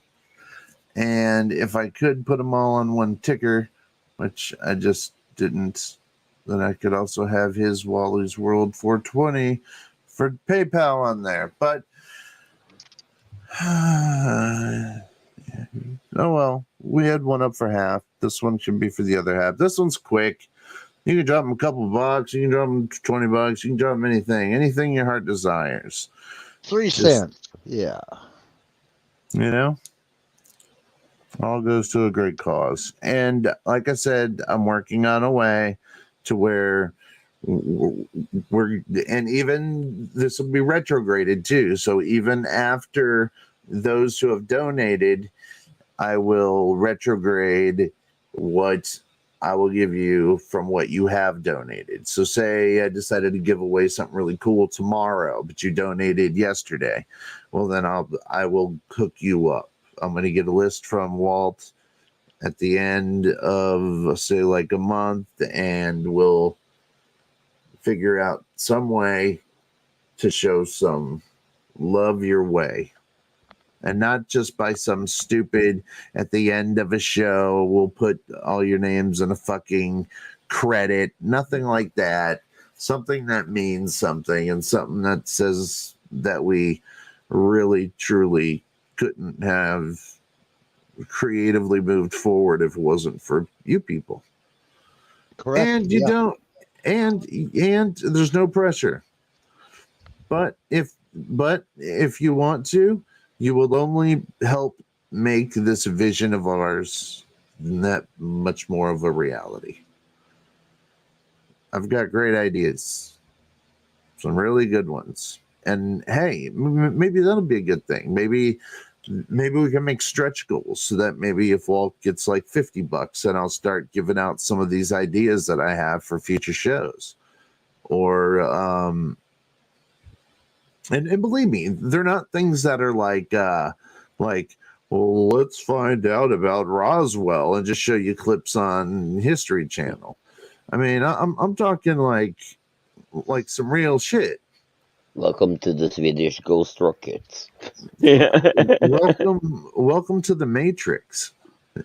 And if I could put them all on one ticker, which I just didn't, then I could also have his Wally's World 420 for PayPal on there. But oh well, we had one up for half. This one should be for the other half. This one's quick. You can drop them a couple bucks. You can drop them $20. You can drop them anything your heart desires. 3 Just, cents. Yeah. you know, all goes to a great cause. And like I said, I'm working on a way to where we're, and even this will be retrograded too. So even after those who have donated, I will retrograde what I will give you from what you have donated. So say I decided to give away something really cool tomorrow, but you donated yesterday. Well, then I will hook you up. I'm going to get a list from Walt at the end of say like a month, and we'll figure out some way to show some love your way. And not just by some stupid at the end of a show, we'll put all your names in a fucking credit. Nothing like that. Something that means something, and something that says that we really, truly couldn't have creatively moved forward if it wasn't for you people. Correct. And you Yeah. don't, and there's no pressure. But if you want to, you will only help make this vision of ours that much more of a reality. I've got great ideas, some really good ones. And hey, maybe that'll be a good thing. Maybe we can make stretch goals so that maybe if Walt gets like $50, then I'll start giving out some of these ideas that I have for future shows. Or and believe me, they're not things that are like well, let's find out about Roswell and just show you clips on History Channel. I mean, I'm talking like some real shit. Welcome to the Swedish Ghost Rockets. welcome to the Matrix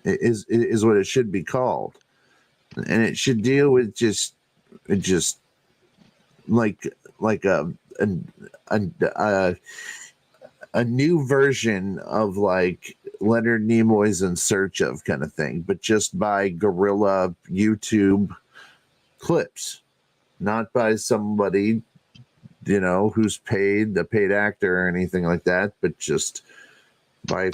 is what it should be called, and it should deal with just like a new version of like Leonard Nimoy's In Search Of kind of thing, but just by guerrilla YouTube clips, not by somebody, you know, who's paid, a paid actor or anything like that, but just by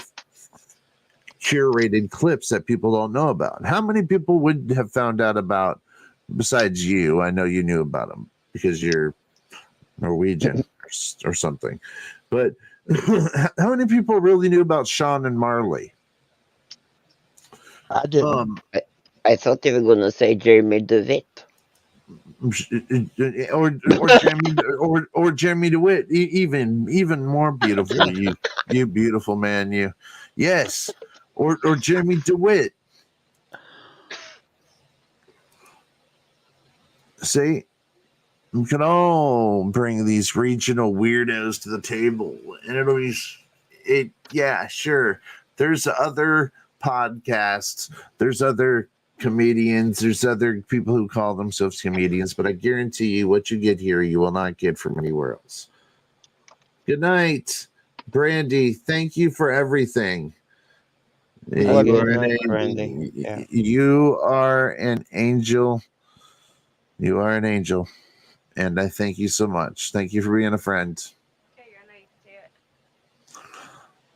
curated clips that people don't know about. How many people would have found out about, besides you? I know you knew about them because you're Norwegian or something, but how many people really knew about Sean and Marley? I didn't. I thought you were gonna say Jeremy DeWitt. Or Jeremy or Jeremy DeWitt, even more beautiful. You beautiful man, you. Yes, or Jeremy DeWitt. See, we can all bring these regional weirdos to the table, and it'll be it. Yeah, sure. There's other podcasts. There's other comedians. There's other people who call themselves comedians, but I guarantee you, what you get here, you will not get from anywhere else. Good night, Brandy. Thank you for everything. You are an angel. You are an angel. And I thank you so much. Thank you for being a friend.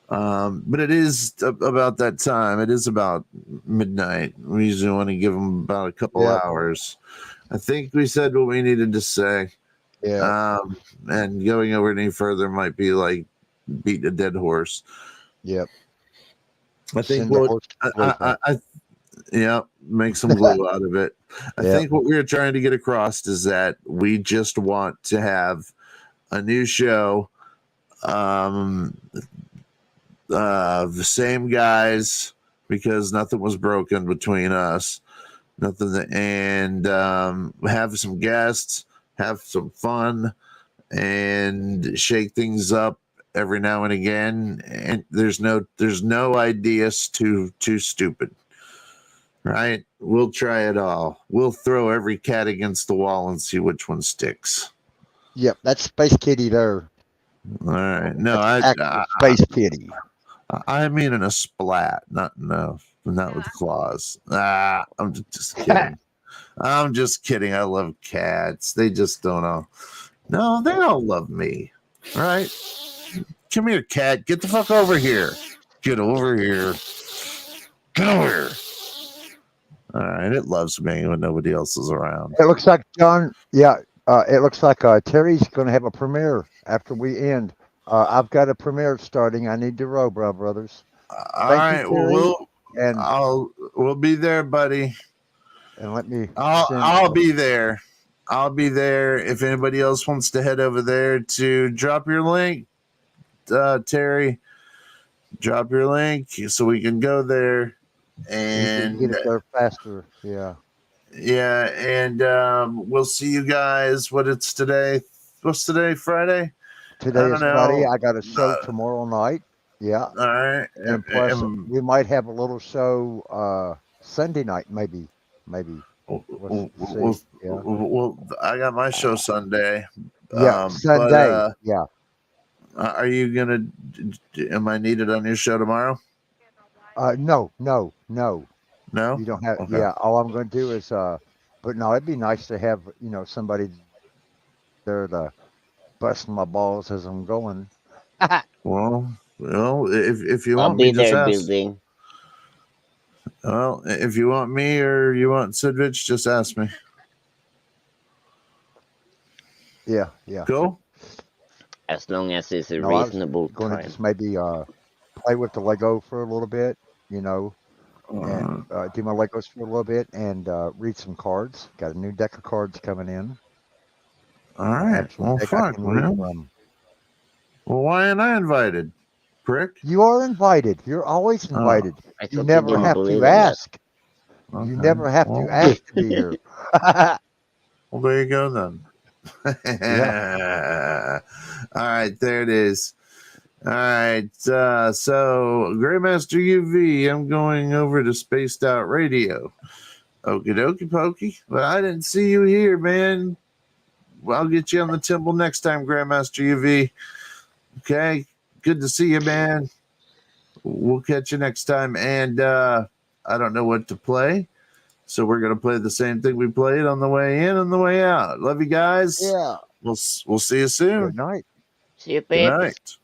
But it is about that time. It is about midnight. We usually want to give them about a couple hours. I think we said what we needed to say. Yeah. And going over any further might be like beating a dead horse. Yep. I think make some glue out of it. I think what we're trying to get across is that we just want to have a new show. The same guys, because nothing was broken between us. And have some guests, have some fun, and shake things up every now and again. And there's no ideas too stupid. Right? We'll try it all. We'll throw every cat against the wall and see which one sticks. Yep, that's Space Kitty there. All right. No, Space Kitty. I mean in a splat, not with claws. I'm just kidding. I'm just kidding. I love cats. They just don't know. No, they all love me. All right? Come here, cat. Get the fuck over here. Get over here. Get over here. All right, it loves me when nobody else is around. It looks like John. Yeah, it looks like Terry's going to have a premiere after we end. I've got a premiere starting. I need to row, brothers. All right, we'll be there, buddy. And let me. I'll be there. I'll be there. If anybody else wants to head over there to drop your link, Terry, drop your link so we can go there. And get it there faster. Yeah, and we'll see you guys. What's today? Friday. Today is Friday. I got a show tomorrow night. Yeah. All right. And plus, we might have a little show Sunday night, maybe. Well, I got my show Sunday. Yeah, Sunday. Yeah. Are you gonna? Am I needed on your show tomorrow? No. No, You don't have. Okay. Yeah, all I'm going to do is. But no, it'd be nice to have somebody there to bust my balls as I'm going. Well, if you I'll want be me, just there ask. building. Well, if you want me or you want Sidvich, just ask me. Yeah. Go. As long as it's a reasonable going time. to just maybe play with the Lego for a little bit, and do my Legos for a little bit and read some cards. Got a new deck of cards coming in. All right. Well, fuck, man. Well, why ain't I invited, prick? You are invited. You're always invited. You never have to ask. Okay. You never have to ask to be here. Well, there you go then. Yeah. All right, there it is. All right, so Greymaster UV, I'm going over to Spaced Out Radio. Okie dokie pokey. But I didn't see you here, man. I'll get you on the temple next time, Grandmaster UV. Okay, good to see you, man. We'll catch you next time. And I don't know what to play, so we're gonna play the same thing we played on the way in and the way out. Love you guys. Yeah. We'll see you soon. Good night. See you, Good babe. night.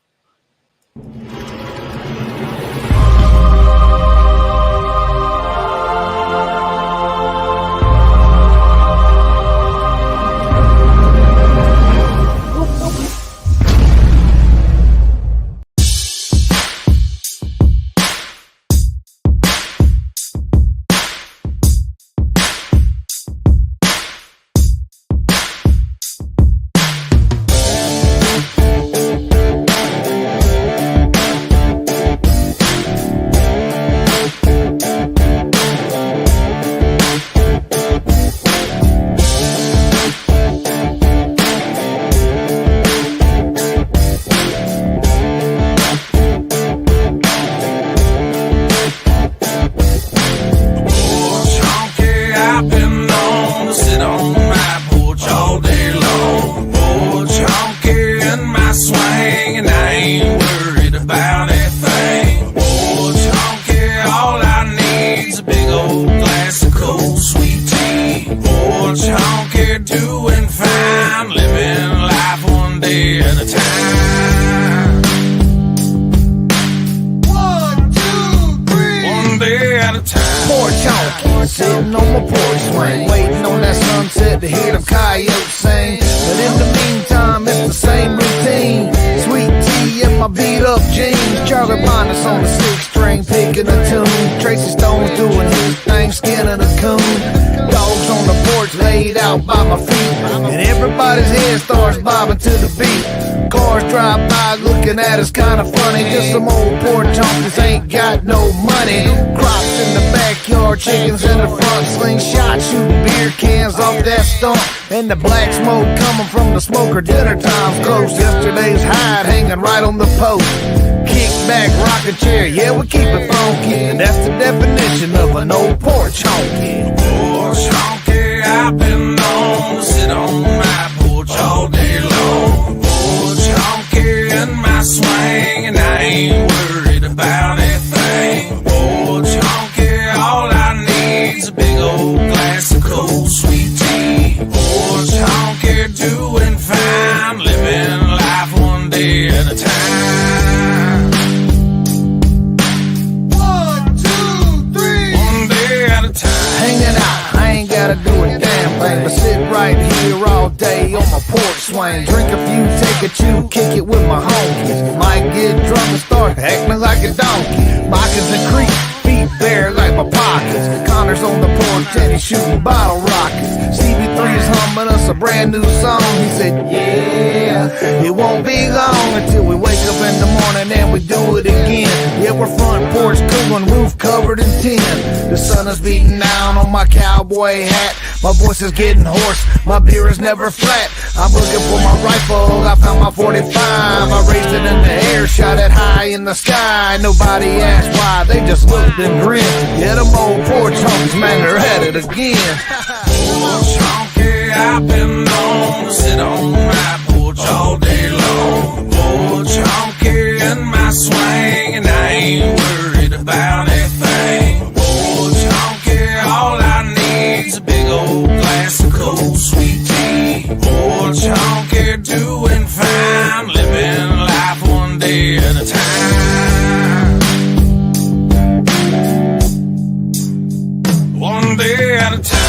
Sitting on my porch swing, waiting on that sunset to hear them coyotes sing. But in the meantime, it's the same routine. Sweet tea in my beat up jeans. Charlie Bonus on the 6-string, picking a tune. Tracy Stone's doing his thing, skinning a coon. Dogs on the porch laid out by my feet, and everybody's head starts bobbing to the beat. Cars drive by looking at us kinda funny. Just some old poor junkies ain't got no money. Crops in the backyard, chickens in the front, slingshot shooting beer cans off that stump. And the black smoke coming from the smoker, dinner time's close. Yesterday's hide hanging right on the post. Kick back, rocking chair, yeah, we keep it funky. And that's the definition of an old porch honky. Porch honky, I've been known to sit on my porch all day long. Porch honky in my swing, and I ain't worried about a thing. Porch honky, all I need's a big old glass of cold sweet tea. Porch honky, doing fine, living life one day at a time. 1, 2, 3, one day at a time. Hanging out, I ain't gotta do a damn thing but sit right here all day on my porch swing. Drink a few, take a chew, kick it with my homies. Might get drunk and start acting like a donkey. Moccasins and creek, feet bare like my pockets. Connor's on the porch and he's shooting bottle rockets. CB3's humming us a brand new song. He said, yeah, it won't be long until we wake up in the morning and we do it again. Yeah, we're front porch cooling, roof covered in tin. The sun is beating down on my cowboy hat. My voice is getting hoarse, my beer is never flat. I'm looking for my rifle, I found my 45. I raised it in the air, shot it high in the sky. Nobody asked why, they just looked and grinned. Yeah, them old porch honks, man, they're at it again. Porch honky, I've been known to sit on my porch all day long. Porch honky in my swing, and I ain't worried about a thing. Porch honky, all I need's a big old glass of cold sweet tea. Porch honky, doing fine, living life one day at a time. One day at a time.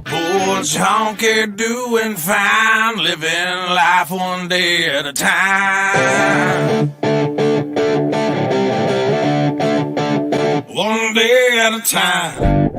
Porch honky, doing fine, living life one day at a time. out of time.